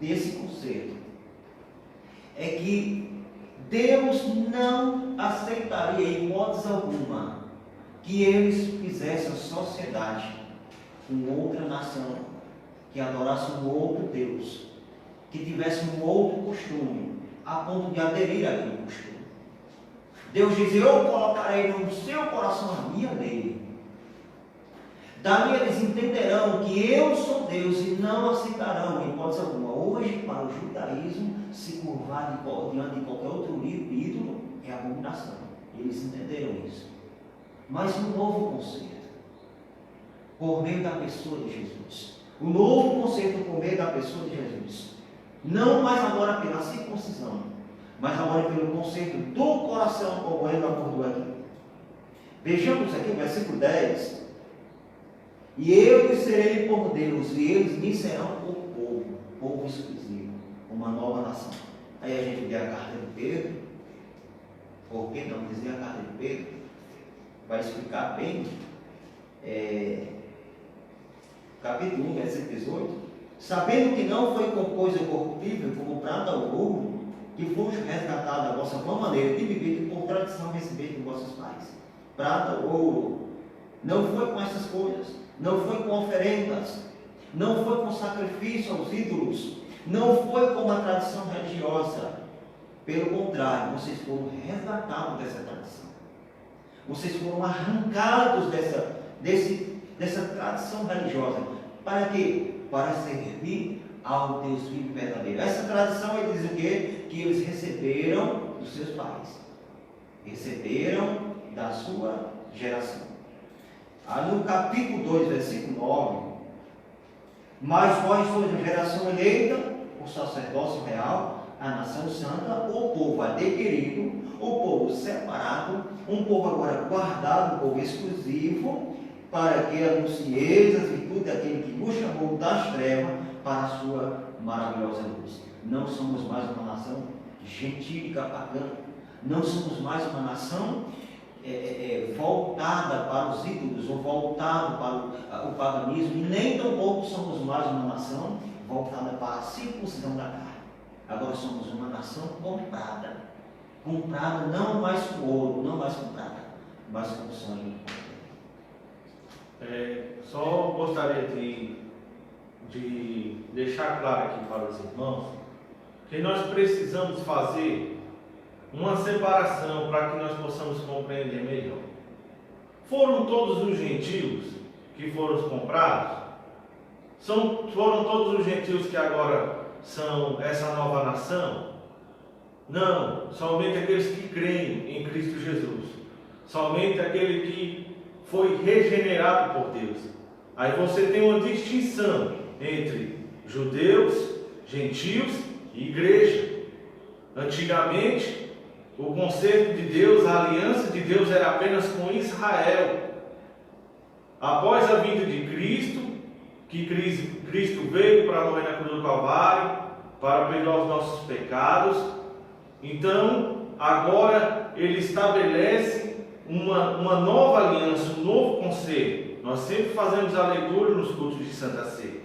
desse concerto é que Deus não aceitaria em hipótese alguma que eles fizessem sociedade com outra nação, que adorasse um outro Deus, que tivesse um outro costume, a ponto de aderir àquele costume. Deus diz: eu colocarei no seu coração a minha lei. Dali eles entenderão que eu sou Deus e não aceitarão, em hipótese alguma. Hoje, para o judaísmo, se curvar diante de qualquer outro ídolo é abominação. Eles entenderam isso. Mas no novo conceito, por meio da pessoa de Jesus, o novo conceito por meio da pessoa de Jesus, não mais agora pela circuncisão, mas agora pelo conceito do coração, como ele abordou aqui. Vejamos aqui o versículo 10. E eu lhes serei por Deus, e eles me serão por povo, povo exclusivo, uma nova nação. Aí a gente vê a carta de Pedro. Por que não dizer a carta de Pedro? Vai explicar bem. Capítulo 1, versículo 18. Sabendo que não foi com coisa corruptível, como prata ou ouro, que fomos resgatados da vossa boa maneira de viver, que por tradição receberam de vossos pais. Prata ou ouro. Não foi com essas coisas. Não foi com oferendas, não foi com sacrifício aos ídolos, não foi com uma tradição religiosa. Pelo contrário, vocês foram resgatados dessa tradição. Vocês foram arrancados dessa tradição religiosa. Para quê? Para servir ao Deus vivo verdadeiro. Essa tradição, ele diz o quê? Que eles receberam dos seus pais. Receberam da sua geração. No capítulo 2, versículo 9: mas vós sois a geração eleita, o sacerdócio real, a nação santa, o povo adquirido, o povo separado, um povo agora guardado, um povo exclusivo, para que anuncieis as virtudes daquele que vos chamou das trevas para a sua maravilhosa luz. Não somos mais uma nação gentílica, pagã, não somos mais uma nação voltada para os ídolos, ou voltada para o paganismo, e nem tampouco somos mais uma nação voltada para a circuncisão da carne. Agora somos uma nação comprada não mais com ouro, não mais com prata, mas com sangue. Só gostaria de deixar claro aqui para os irmãos que nós precisamos fazer uma separação para que nós possamos compreender melhor. Foram todos os gentios que foram comprados? Foram todos os gentios que agora são essa nova nação? Não, somente aqueles que creem em Cristo Jesus. Somente aquele que foi regenerado por Deus. Aí você tem uma distinção entre judeus, gentios e igreja. Antigamente, o conceito de Deus, a aliança de Deus era apenas com Israel. Após a vinda de Cristo, que Cristo veio para morrer na cruz do Calvário, para perdoar os nossos pecados, então agora ele estabelece uma nova aliança, um novo conceito. Nós sempre fazemos a leitura nos cultos de Santa Ceia.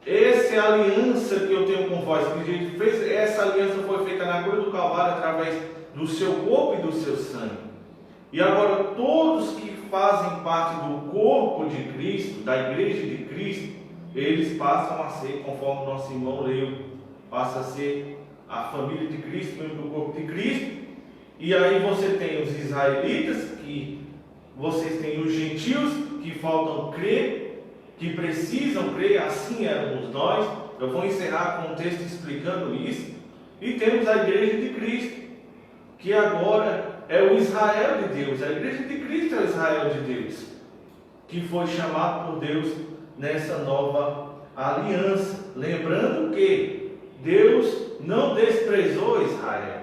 Essa é a aliança que eu tenho com vós, que a gente fez. Essa aliança foi feita na cruz do Calvário através do seu corpo e do seu sangue. E agora todos que fazem parte do corpo de Cristo, da igreja de Cristo, eles passam a ser, conforme o nosso irmão leu, passa a ser a família de Cristo, membro do corpo de Cristo. E aí você tem os israelitas, que vocês têm os gentios, que faltam crer, que precisam crer, assim éramos nós. Eu vou encerrar com um texto explicando isso. E temos a igreja de Cristo, que agora é o Israel de Deus. A igreja de Cristo é o Israel de Deus, que foi chamado por Deus nessa nova aliança. Lembrando que Deus não desprezou Israel.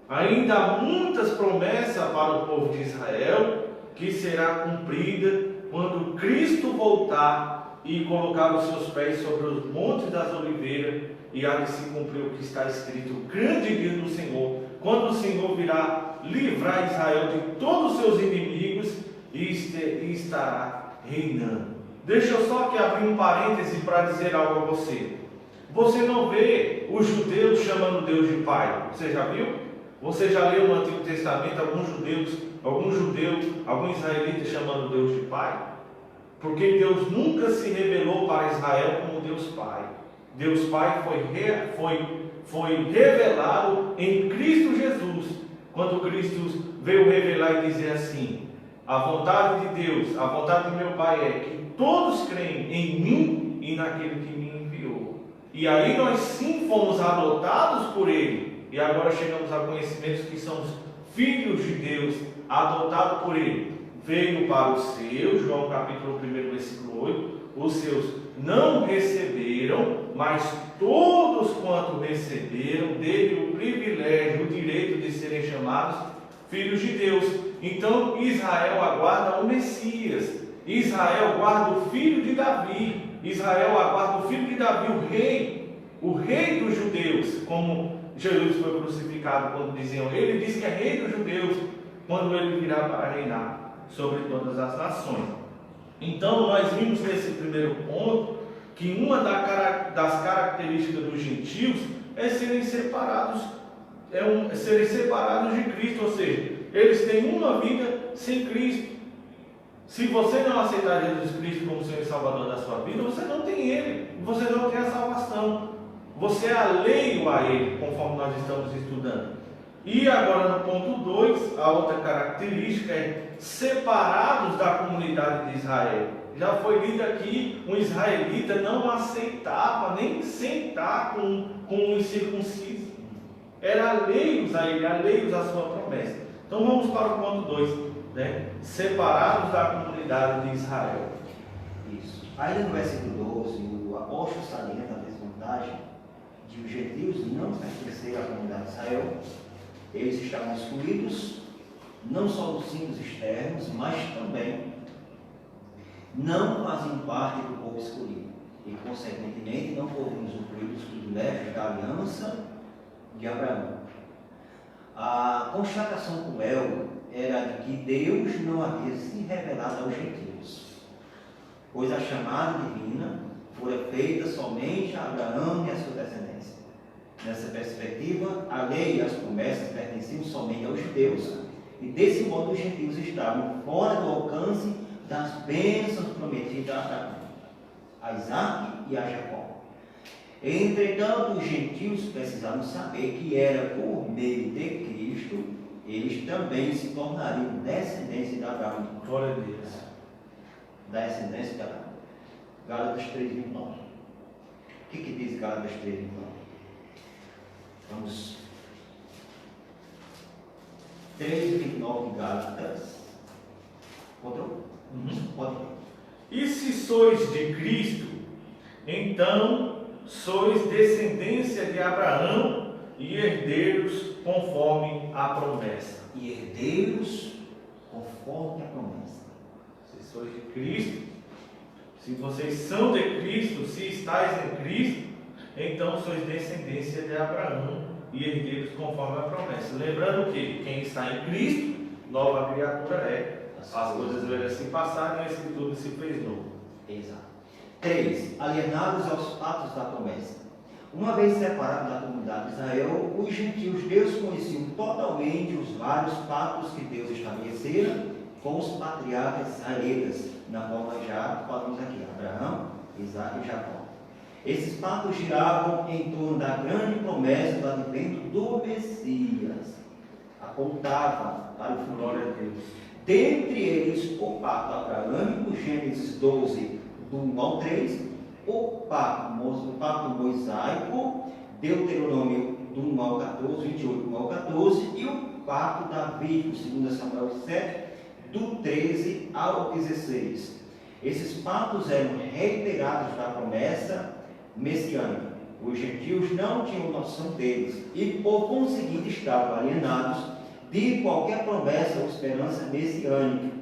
Ainda há muitas promessas para o povo de Israel, que será cumprida quando Cristo voltar e colocar os seus pés sobre os montes das oliveiras, e há de se cumprir o que está escrito: o grande dia do Senhor, quando o Senhor virá livrar Israel de todos os seus inimigos e estará reinando. Deixa eu só aqui abrir um parêntese para dizer algo a você. Você não vê os judeus chamando Deus de Pai. Você já viu? Você já leu no Antigo Testamento algum israelita chamando Deus de Pai? Porque Deus nunca se revelou para Israel como Deus Pai. Deus Pai foi revelado em Cristo Jesus. Quando Cristo veio revelar e dizer assim: a vontade de Deus, a vontade do meu Pai é que todos creem em mim e naquele que me enviou. E aí nós sim fomos adotados por Ele. E agora chegamos a conhecimentos que somos filhos de Deus, adotados por Ele. Veio para os seus, João capítulo 1, versículo 8, os seus não receberam, mas todos quanto receberam, dele o privilégio, o direito de serem chamados filhos de Deus. Então Israel aguarda o Messias, Israel aguarda o filho de Davi, Israel aguarda o filho de Davi, o rei dos judeus, como Jesus foi crucificado quando diziam. Ele diz que é rei dos judeus quando ele virá para reinar sobre todas as nações. Então nós vimos nesse primeiro ponto que uma das características dos gentios é serem separados de Cristo, ou seja, eles têm uma vida sem Cristo. Se você não aceitar Jesus Cristo como Senhor e Salvador da sua vida, você não tem Ele, você não tem a salvação, você é alheio a Ele, conforme nós estamos estudando. E agora no ponto 2, a outra característica é separados da comunidade de Israel. Já foi lido aqui, um israelita não aceitava nem sentar com um incircunciso. Era alheios a ele, alheios à sua promessa. Então vamos para o ponto 2, né? Separados da comunidade de Israel. Isso. Ainda no versículo 12, o apóstolo salienta a desvantagem de os gentios não pertencer à comunidade de Israel. Eles estavam excluídos, não só dos símbolos externos, mas também não faziam parte do povo escolhido. E, consequentemente, não poderiam usufruir dos privilégios da aliança de Abraão. A constatação cruel era de que Deus não havia se revelado aos gentios, pois a chamada divina fora feita somente a Abraão e a sua descendência. Nessa perspectiva, a lei e as promessas pertenciam somente aos judeus, e desse modo os gentios estavam fora do alcance das bênçãos prometidas a Abraão, a Isaac e a Jacó. Entretanto, os gentios precisavam saber que era por meio de Cristo eles também se tornariam descendência de Abraão. Glória a Deus. Descendência de Abraão. Gálatas 3:29. O que diz Gálatas 3:29? Vamos. 3:29 de Gálatas. Encontrou? Pode. E se sois de Cristo, então sois descendência de Abraão e herdeiros conforme a promessa. E herdeiros conforme a promessa. Se sois de Cristo, se vocês são de Cristo, se estáis em Cristo, então sois descendência de Abraão e herdeiros conforme a promessa. Lembrando que quem está em Cristo, nova criatura é. As coisas velhas se passaram e esse tudo se fez novo. Exato. 3. Alienados aos pactos da promessa. Uma vez separados da comunidade de Israel, os gentios desconheciam totalmente os vários pactos que Deus estabelecera com os patriarcas israelitas, na forma já falamos aqui, Abraão, Isaac e Jacó. Esses pactos giravam em torno da grande promessa do advento do Messias. Apontavam para o futuro. Glória a Deus. Dentre eles, o pacto abraâmico, Gênesis 12, do 1 ao 3, o pacto mosaico, Deuteronômio do 1 ao 14, 28 do 1 ao 14, e o pacto davídico, 2 Samuel 7, do 13 ao 16. Esses pactos eram reiterados da promessa messiânica. Os gentios não tinham noção deles e, por conseguinte, estavam alienados de qualquer promessa ou esperança messiânica.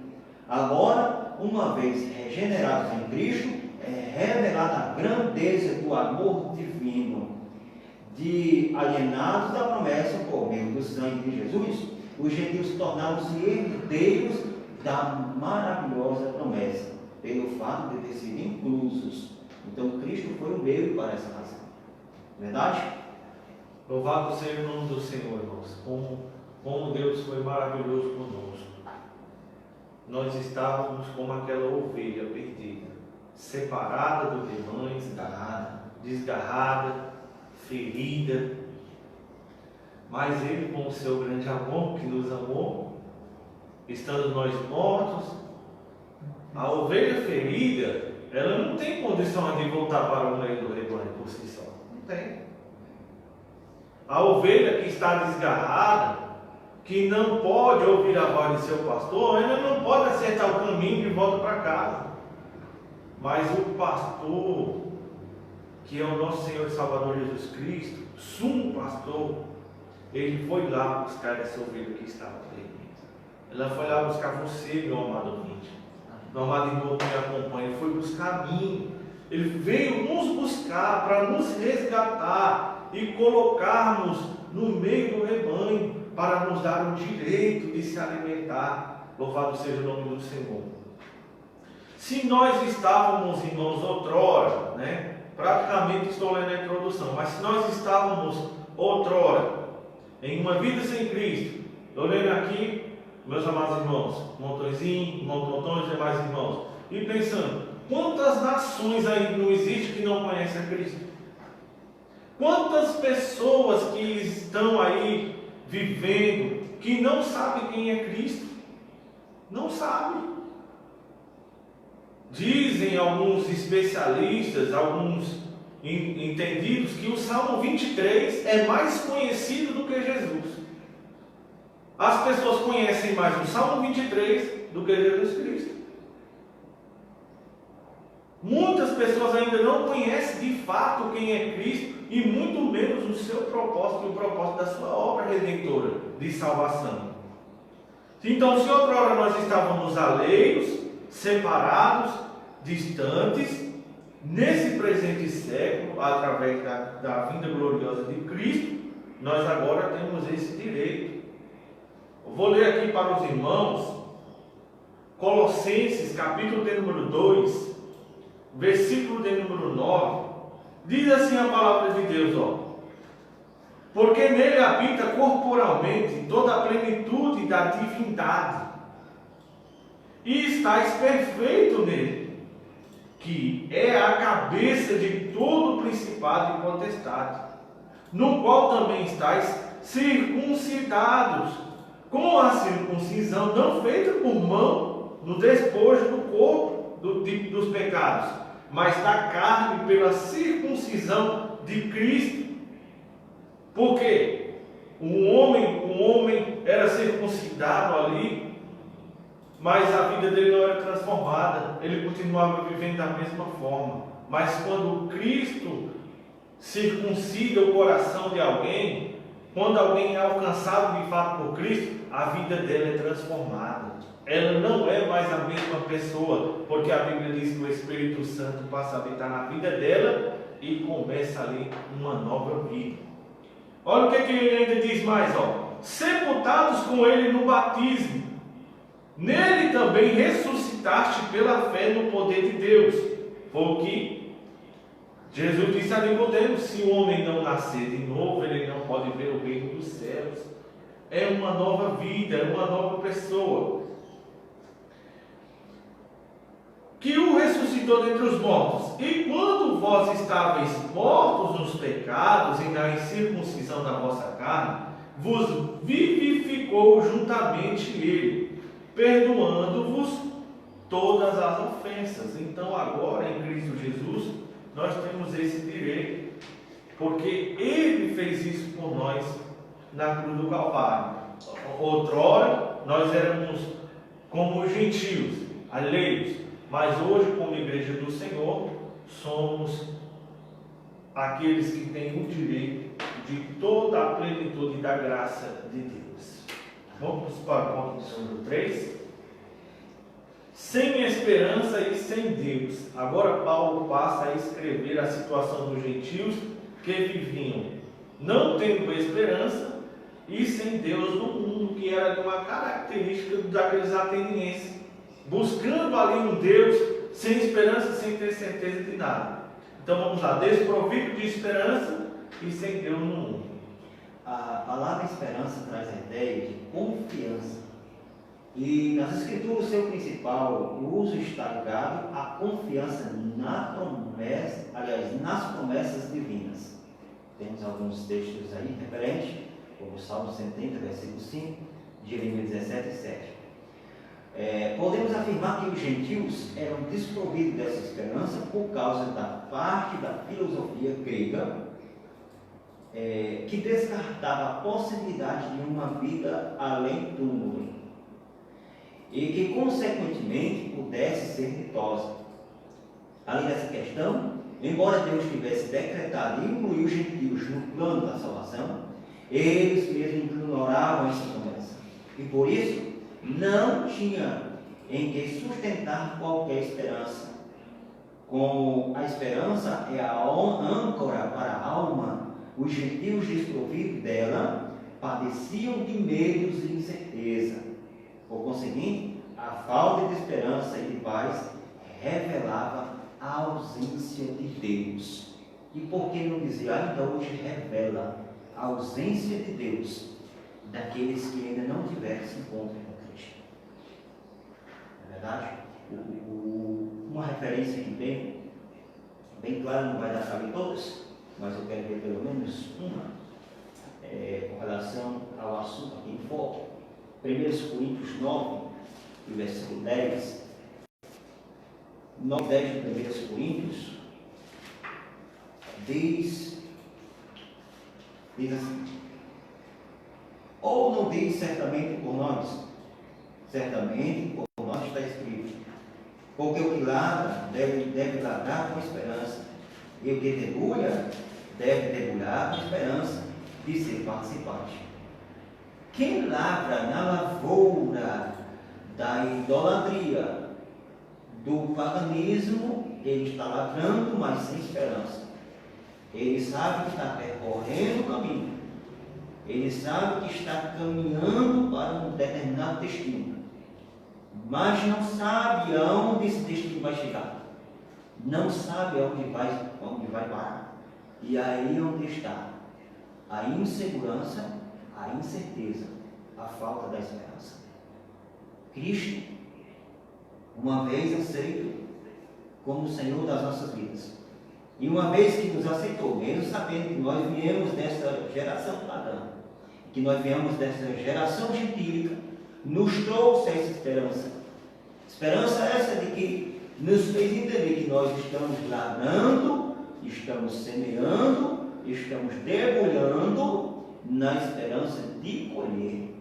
Agora, uma vez regenerados em Cristo, é revelada a grandeza do amor divino. De alienados da promessa por meio do sangue de Jesus, os gentios tornaram-se herdeiros da maravilhosa promessa, pelo fato de ter sido inclusos. Então, Cristo foi o meio para essa razão. Verdade? Louvado seja o nome do Senhor, irmãos. Como Deus foi maravilhoso conosco. Nós estávamos como aquela ovelha perdida, separada do rebanho, desgarrada, ferida. Mas Ele, com o seu grande amor que nos amou, estando nós mortos, a ovelha ferida, ela não tem condição de voltar para o meio do rebanho por si só. Não tem. A ovelha que está desgarrada, que não pode ouvir a voz de seu pastor, ainda não pode acertar o caminho de volta para casa. Mas o pastor, que é o nosso Senhor e Salvador Jesus Cristo, sumo pastor, ele foi lá buscar essa ovelha que estava perdida. Ela foi lá buscar você, meu amado ouvinte, meu amado irmão que me acompanha. Ele foi buscar a mim. Ele veio nos buscar para nos resgatar e colocarmos no meio do rebanho, para nos dar o direito de se alimentar. Louvado seja o nome do Senhor. Se nós estávamos, irmãos, outrora, praticamente estou lendo a introdução, mas se nós estávamos outrora em uma vida sem Cristo, estou lendo aqui, meus amados irmãos, Montõezinho, Montões e demais irmãos, e pensando, quantas nações ainda não existem que não conhecem a Cristo? Quantas pessoas que estão aí vivendo, que não sabem quem é Cristo? Não sabem. Dizem alguns especialistas, alguns entendidos, que o Salmo 23 é mais conhecido do que Jesus. As pessoas conhecem mais o Salmo 23 do que Jesus Cristo. Muitas pessoas ainda não conhecem de fato quem é Cristo e muito menos o seu propósito e o propósito da sua obra redentora de salvação. Então, se outrora nós estávamos alheios, separados, distantes, nesse presente século, através da vinda gloriosa de Cristo, nós agora temos esse direito. Eu vou ler aqui para os irmãos Colossenses, capítulo de número 2, versículo de número 9, diz assim a palavra de Deus, porque nele habita corporalmente toda a plenitude da divindade, e estáis perfeito nele, que é a cabeça de todo principado e potestade, no qual também estáis circuncidados, com a circuncisão não feita por mão, no despojo do corpo dos pecados, mas da carne pela circuncisão de Cristo, Por quê? O homem era circuncidado ali, mas a vida dele não era transformada. Ele continuava vivendo da mesma forma. Mas quando Cristo circuncida o coração de alguém, quando alguém é alcançado de fato por Cristo, a vida dela é transformada. Ela não é mais a mesma pessoa, porque a Bíblia diz que o Espírito Santo passa a habitar na vida dela e começa ali uma nova vida. Olha o que ele ainda diz mais, sepultados com ele no batismo, nele também ressuscitaste pela fé no poder de Deus. Foi o que Jesus disse a Nicodemos: se o homem não nascer de novo, ele não pode ver o reino dos céus. É uma nova vida, é uma nova pessoa. Que o ressuscitou dentre os mortos. E quando vós estavais mortos nos pecados e na incircuncisão da vossa carne, vos vivificou juntamente ele, perdoando-vos todas as ofensas. Então agora em Cristo Jesus nós temos esse direito, porque ele fez isso por nós na cruz do Calvário. Outrora nós éramos como gentios, alheios, mas hoje, como igreja do Senhor, somos aqueles que têm o direito de toda a plenitude da graça de Deus. Vamos para o ponto número 3. Sem esperança e sem Deus. Agora Paulo passa a escrever a situação dos gentios que viviam não tendo esperança e sem Deus no mundo, que era uma característica daqueles atenienses, buscando ali um Deus sem esperança, sem ter certeza de nada. Então vamos lá: desprovido de esperança e sem Deus no mundo. A palavra esperança traz a ideia de confiança. E nas Escrituras, o seu principal uso está ligado à confiança na promessa, nas promessas divinas. Temos alguns textos aí referentes, como o Salmo 130, versículo 5, Jeremias 17, 7. Podemos afirmar que os gentios eram desprovidos dessa esperança por causa da parte da filosofia grega, que descartava a possibilidade de uma vida além do túmulo e que, consequentemente, pudesse ser ditosa. Além dessa questão, embora Deus tivesse decretado incluir os gentios no plano da salvação, eles mesmos ignoravam essa promessa e, por isso, não tinha em que sustentar qualquer esperança. Como a esperança é a âncora para a alma, os gentios desprovidos dela padeciam de medos e incerteza. Por conseguinte, a falta de esperança e de paz revelava a ausência de Deus. E por que não dizer, ainda hoje revela a ausência de Deus daqueles que ainda não tiveram esse encontro com Cristo? Não é verdade? Uma referência aqui bem clara, não vai dar para ver todas, mas eu quero ver pelo menos uma, com relação ao assunto aqui em foco. 1 Coríntios 9, versículo 10. 9, 10 de 1 Coríntios diz assim: ou não diz certamente por nós? Certamente por nós está escrito: porque o que ladra deve ladrar com esperança, e o que debulha deve debulhar com esperança de ser participante. Quem lavra na lavoura da idolatria, do paganismo, ele está lavrando, mas sem esperança. Ele sabe que está percorrendo o caminho. Ele sabe que está caminhando para um determinado destino, mas não sabe aonde esse destino vai chegar. Não sabe aonde vai parar. E aí onde está a insegurança, a incerteza, a falta da esperança. Cristo, uma vez aceito como o Senhor das nossas vidas, e uma vez que nos aceitou, mesmo sabendo que nós viemos dessa geração pagã, que nós viemos dessa geração gentílica, nos trouxe essa esperança. Esperança essa de que nos fez entender que nós estamos lavrando, estamos semeando, estamos debulhando na esperança de colher.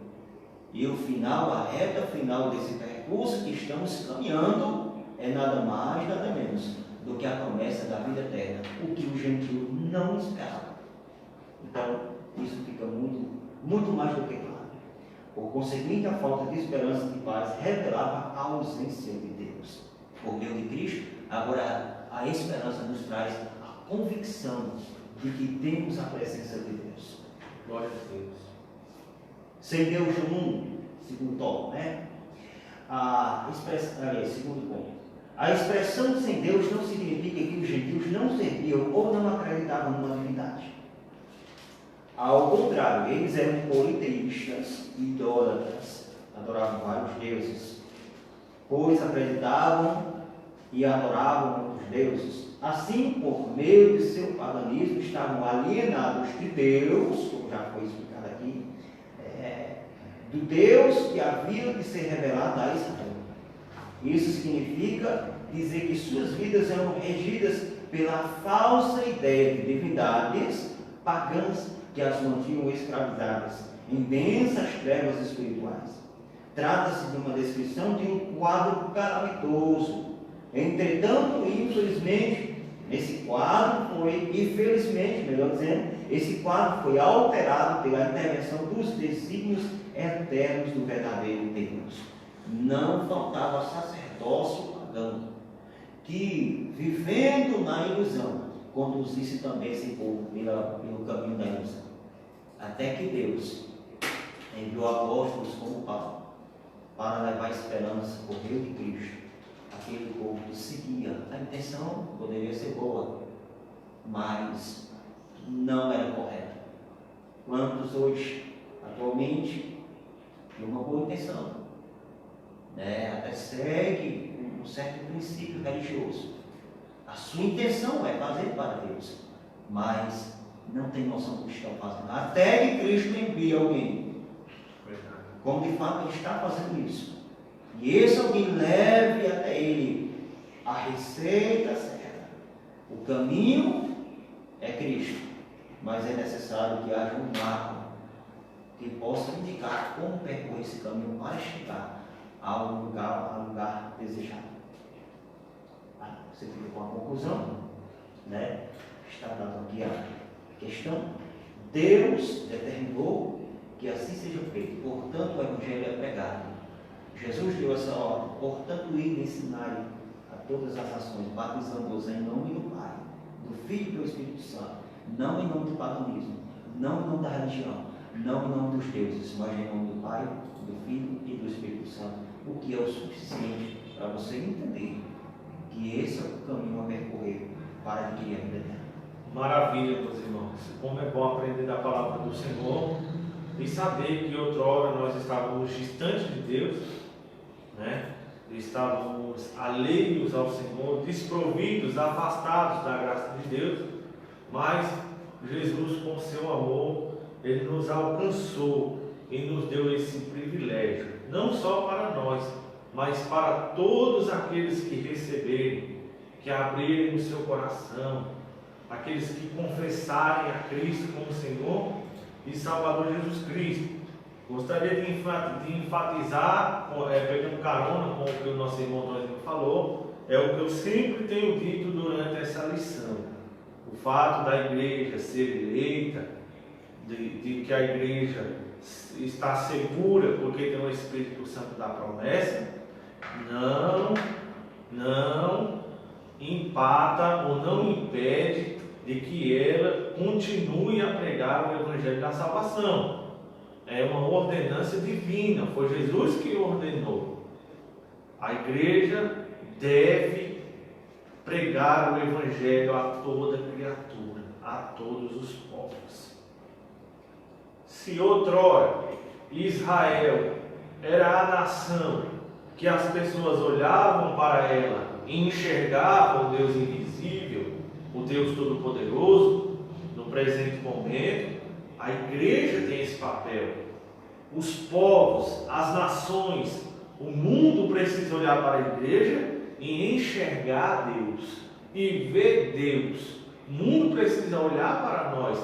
E o final, a reta final desse percurso que estamos caminhando é nada mais, nada menos do que a promessa da vida eterna, o que o gentio não esperava. Então, isso fica muito mais do que claro. Por conseguinte, a falta de esperança de paz revelava a ausência de Deus. Por meio de Cristo, agora a esperança nos traz a convicção de que temos a presença de Deus. Glória a Deus. Sem Deus no mundo, segundo tópico, né? Segundo ponto. A expressão sem Deus não significa que os gentios não serviam ou não acreditavam numa divindade. Ao contrário, eles eram politeístas, idólatras, adoravam vários deuses, pois acreditavam e adoravam outros deuses. Assim, por meio de seu paganismo, estavam alienados de Deus, como já foi explicado aqui, do Deus que havia de ser revelado a Israel. Isso significa dizer que suas vidas eram regidas pela falsa ideia de divindades pagãs que as mantinham escravizadas em densas trevas espirituais. Trata-se de uma descrição de um quadro calamitoso. Entretanto, infelizmente, esse quadro foi, infelizmente, melhor dizendo, esse quadro foi alterado pela intervenção dos desígnios eternos do verdadeiro Deus. Não faltava sacerdócio pagão, que, vivendo na ilusão, conduzisse também esse povo pelo caminho da ilusão. Até que Deus enviou apóstolos como Paulo para levar esperança por meio de Cristo. Aquele povo que seguia. A intenção poderia ser boa, mas não era correta. Quantos hoje, atualmente, têm uma boa intenção, até segue um certo princípio religioso. A sua intenção é fazer para Deus, mas não tem noção do que estão fazendo. Até que Cristo envie alguém, como de fato ele está fazendo isso. E esse alguém leve até ele a receita certa. O caminho é Cristo, mas é necessário que haja um marco que possa indicar como percorrer esse caminho para chegar ao lugar desejado. Você fica com a conclusão, Está dado aqui a questão. Deus determinou que assim seja feito, portanto o Evangelho é pregado. Jesus deu essa ordem, portanto ir e ensinar a todas as nações, batizando-os em nome do Pai, do Filho e do Espírito Santo, não em nome do paganismo, não em nome da religião, não em nome dos deuses, mas em nome do Pai, do Filho e do Espírito Santo, o que é o suficiente para você entender que esse é o caminho a percorrer para adquirir a vida eterna. Maravilha, meus irmãos. Como é bom aprender da palavra do Senhor e saber que outrora nós estávamos distantes de Deus, estávamos alheios ao Senhor, desprovidos, afastados da graça de Deus, mas Jesus, com seu amor, Ele nos alcançou e nos deu esse privilégio, não só para nós, mas para todos aqueles que receberem, que abrirem o seu coração, aqueles que confessarem a Cristo como Senhor e Salvador Jesus Cristo. Gostaria de enfatizar, pegando carona com o que o nosso irmão Antônio falou, é o que eu sempre tenho dito durante essa lição. O fato da igreja ser eleita, de que a igreja está segura porque tem o Espírito Santo da promessa, não empata ou não impede de que ela continue a pregar o Evangelho da salvação. É uma ordenança divina, foi Jesus que ordenou. A igreja deve pregar o Evangelho a toda criatura, a todos os povos. Se outrora Israel era a nação que as pessoas olhavam para ela e enxergavam o Deus invisível, o Deus Todo-Poderoso, no presente momento, a igreja tem esse papel. Os povos, as nações, o mundo precisa olhar para a igreja e enxergar Deus e ver Deus. O mundo precisa olhar para nós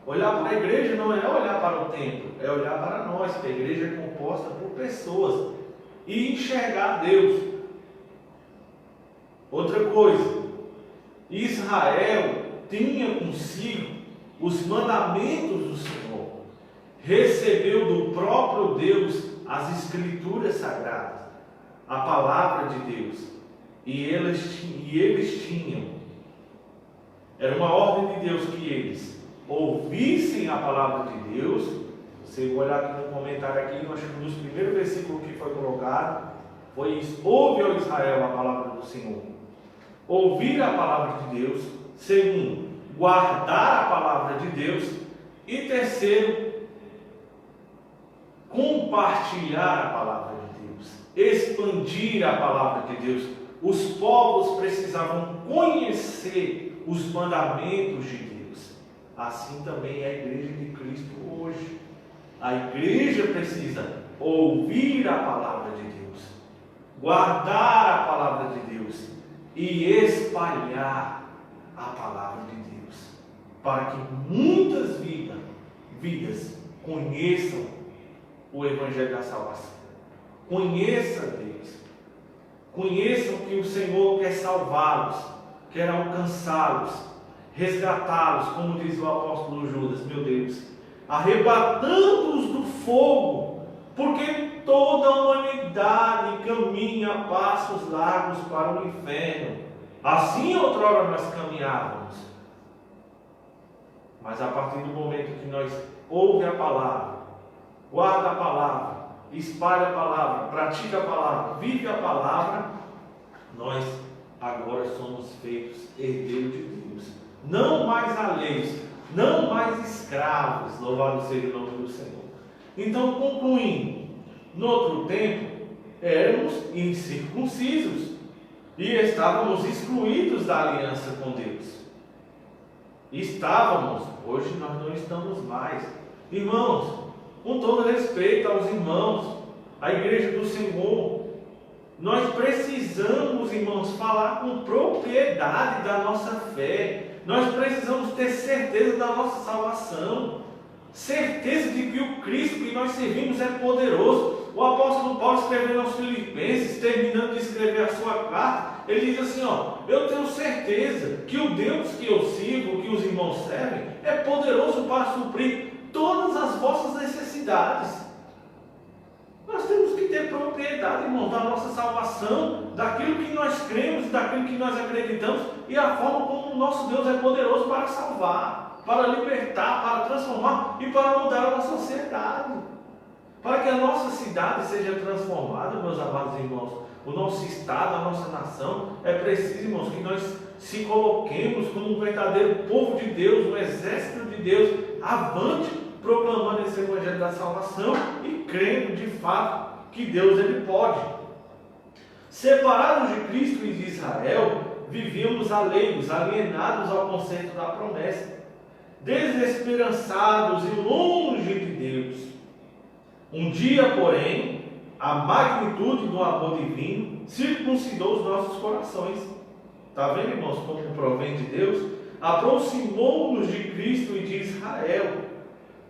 Olhar para a igreja não é olhar para o templo, é olhar para nós, que a igreja é composta por pessoas, e enxergar Deus. Outra coisa, Israel tinha consigo os mandamentos do Senhor, recebeu do próprio Deus as escrituras sagradas, a palavra de Deus, e eles tinham, era uma ordem de Deus que eles ouvissem a palavra de Deus. Você vai olhar aqui no comentário aqui, eu acho que um dos primeiros versículos que foi colocado foi isso: ouve, ó Israel, a palavra do Senhor. Ouvir a palavra de Deus. Segundo, guardar a palavra de Deus. E terceiro, compartilhar a palavra de Deus, expandir a palavra de Deus. Os povos precisavam conhecer os mandamentos de Deus. Assim também é a igreja de Cristo hoje. A igreja precisa ouvir a palavra de Deus, guardar a palavra de Deus e espalhar a palavra de Deus, para que muitas vidas conheçam o Evangelho da salvação, conheçam Deus, conheçam que o Senhor quer salvá-los, quer alcançá-los, resgatá-los, como diz o apóstolo Judas, meu Deus, arrebatando-os do fogo, porque toda a humanidade caminha a passos largos para o inferno. Assim outrora nós caminhávamos, mas a partir do momento que nós ouvimos a palavra, guarda a palavra, espalha a palavra, pratica a palavra, vive a palavra, nós agora somos feitos herdeiros de Deus, não mais alheios, não mais escravos. Louvado seja o nome do Senhor. Então, concluindo, no outro tempo éramos incircuncisos e estávamos excluídos da aliança com Deus. Estávamos, hoje nós não estamos mais. Irmãos, com todo respeito aos irmãos, à igreja do Senhor, nós precisamos, irmãos, falar com propriedade da nossa fé. Nós precisamos ter certeza da nossa salvação, certeza de que o Cristo que nós servimos é poderoso. O apóstolo Paulo, escrevendo aos Filipenses, terminando de escrever a sua carta, ele diz assim: eu tenho certeza que o Deus que eu sirvo, que os irmãos servem, é poderoso para suprir todas as vossas necessidades. Nós temos que ter propriedade, irmão, da nossa salvação, daquilo que nós cremos, daquilo que nós acreditamos, e a forma como o nosso Deus é poderoso para salvar, para libertar, para transformar e para mudar a nossa sociedade. Para que a nossa cidade seja transformada, meus amados irmãos, o nosso estado, a nossa nação, é preciso, irmãos, que nós se coloquemos como um verdadeiro povo de Deus, um exército de Deus, avante, proclamando esse evangelho da salvação e crendo de fato que Deus ele pode. Separados de Cristo e de Israel, vivíamos alheios, alienados ao conceito da promessa, desesperançados e longe de Deus. Um dia, porém, a magnitude do amor divino circuncidou os nossos corações. Está vendo, irmãos, como provém de Deus? Aproximou-nos de Cristo e de Israel.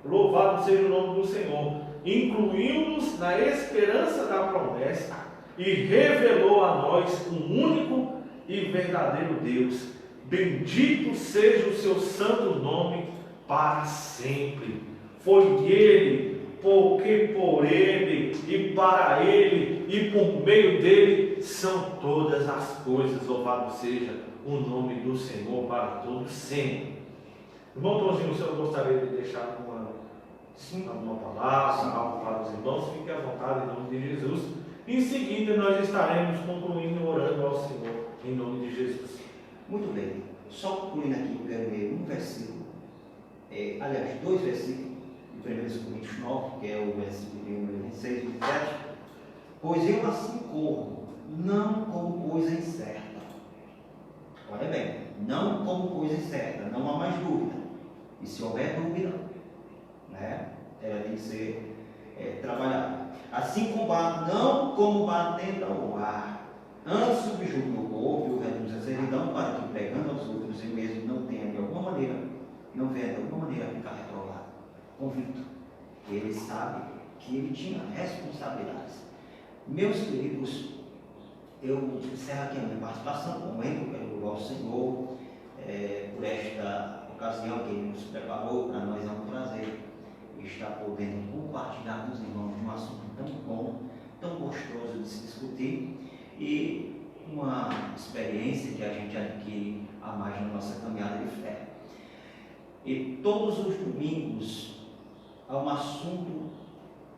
Louvado seja o nome do Senhor. Incluiu-nos na esperança da promessa e revelou a nós um único e verdadeiro Deus. Bendito seja o seu santo nome para sempre. Foi Ele, porque por Ele e para Ele e por meio dele são todas as coisas. Louvado seja o nome do Senhor para todos sempre. Irmão Tonzinho, o senhor gostaria de deixar alguma palavra, algo para os irmãos? Fique à vontade em nome de Jesus. Em seguida nós estaremos concluindo orando ao Senhor em nome de Jesus. Muito bem. Só concluindo aqui, eu quero ler um versículo, aliás, dois versículos, de 1 Coríntios 9, que é o versículo de número 26 e 27. Pois eu assim corro, não como coisa incerta. Olha bem, não como coisa incerta, não há mais dúvida. E se houver dúvida, ela tem que ser trabalhada. Assim combato, não como batendo ao ar, antes subjugo meu corpo e o reduz a servidão, para que pregando aos outros eu mesmo não venha de alguma maneira a ficar reprobado. convicto. Ele sabe que ele tinha responsabilidades. Meus queridos, eu encerro aqui a minha participação, comento, quero louvar o Senhor por esta ocasião que Ele nos preparou. Para nós é um prazer estar podendo compartilhar com os irmãos um assunto tão bom, tão gostoso de se discutir e uma experiência que a gente adquire a mais na nossa caminhada de fé. E todos os domingos há um assunto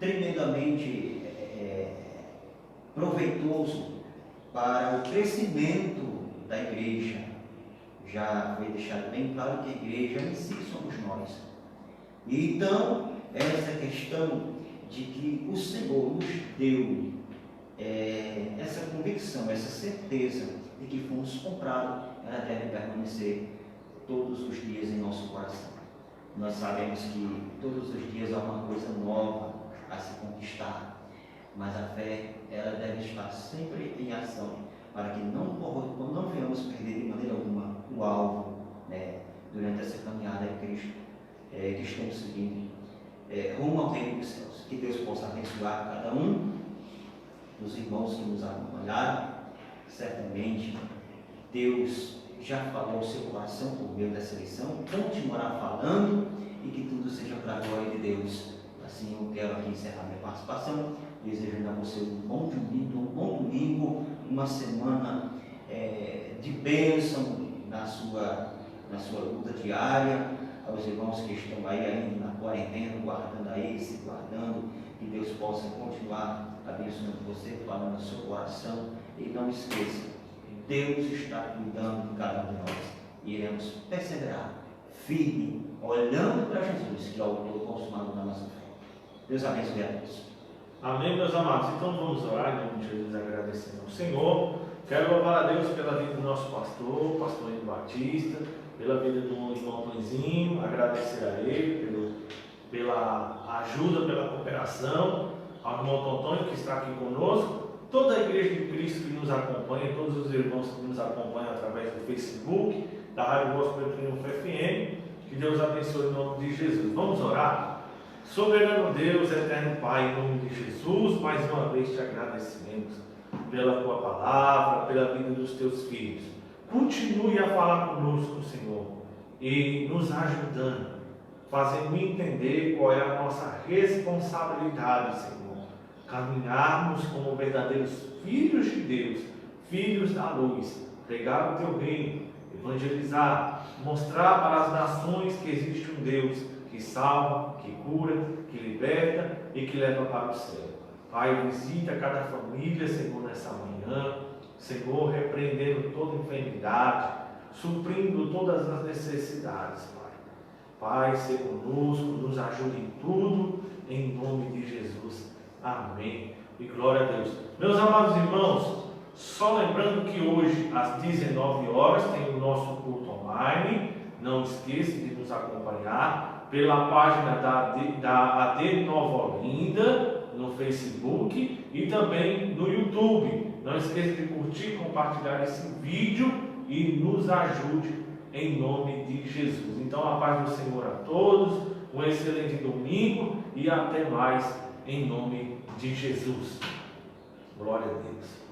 tremendamente proveitoso para o crescimento da igreja. Já foi deixado bem claro que a igreja em si somos nós. E então, essa questão de que o Senhor nos deu essa convicção, essa certeza de que fomos comprados, ela deve permanecer todos os dias em nosso coração. Nós sabemos que todos os dias há uma coisa nova a se conquistar, mas a fé, ela deve estar sempre em ação, para que não venhamos perder de maneira alguma o alvo, durante essa caminhada em Cristo, que estamos seguindo rumo ao reino dos céus. Que Deus possa abençoar cada um dos irmãos que nos acompanharam. Certamente Deus já falou ao seu coração por meio dessa lição, continuará falando, e que tudo seja para a glória de Deus. Assim eu quero aqui encerrar minha participação, desejando a você um bom domingo, uma semana de bênção na sua luta diária. Aos irmãos que estão aí ainda na quarentena, se guardando, que Deus possa continuar abençoando você, falando no seu coração. E não esqueça, Deus está cuidando de cada um de nós. E iremos perseverar firme, olhando para Jesus, que é o autor consumado da nossa fé. Deus abençoe a todos. Amém, meus amados. Então vamos orar em nome de Jesus, agradecendo ao Senhor. Quero louvar a Deus pela vida do nosso pastor Ivo Batista, pela vida do irmão Tonzinho, agradecer a ele pela ajuda, pela cooperação, ao irmão Tontonho que está aqui conosco, toda a igreja de Cristo que nos acompanha, todos os irmãos que nos acompanham através do Facebook, da Rádio Gospel Triunfo FM, que Deus abençoe em nome de Jesus. Vamos orar? Soberano Deus, eterno Pai, em nome de Jesus, mais uma vez te agradecemos pela tua palavra, pela vida dos teus filhos. Continue a falar conosco, Senhor, e nos ajudando, fazendo entender qual é a nossa responsabilidade, Senhor. Caminharmos como verdadeiros filhos de Deus, filhos da luz, pregar o teu reino, evangelizar, mostrar para as nações que existe um Deus que salva, que cura, que liberta e que leva para o céu. Pai, visita cada família, Senhor, nessa manhã, Senhor, repreendendo toda enfermidade, suprindo todas as necessidades, Pai. Pai, seja conosco, nos ajude em tudo, em nome de Jesus. Amém. E glória a Deus. Meus amados irmãos, só lembrando que hoje, às 19 horas, tem o nosso culto online. Não esqueça de nos acompanhar pela página da AD Nova Olinda, no Facebook e também no YouTube. Não esqueça de curtir, compartilhar esse vídeo e nos ajude em nome de Jesus. Então, a paz do Senhor a todos, um excelente domingo e até mais em nome de Jesus. Glória a Deus.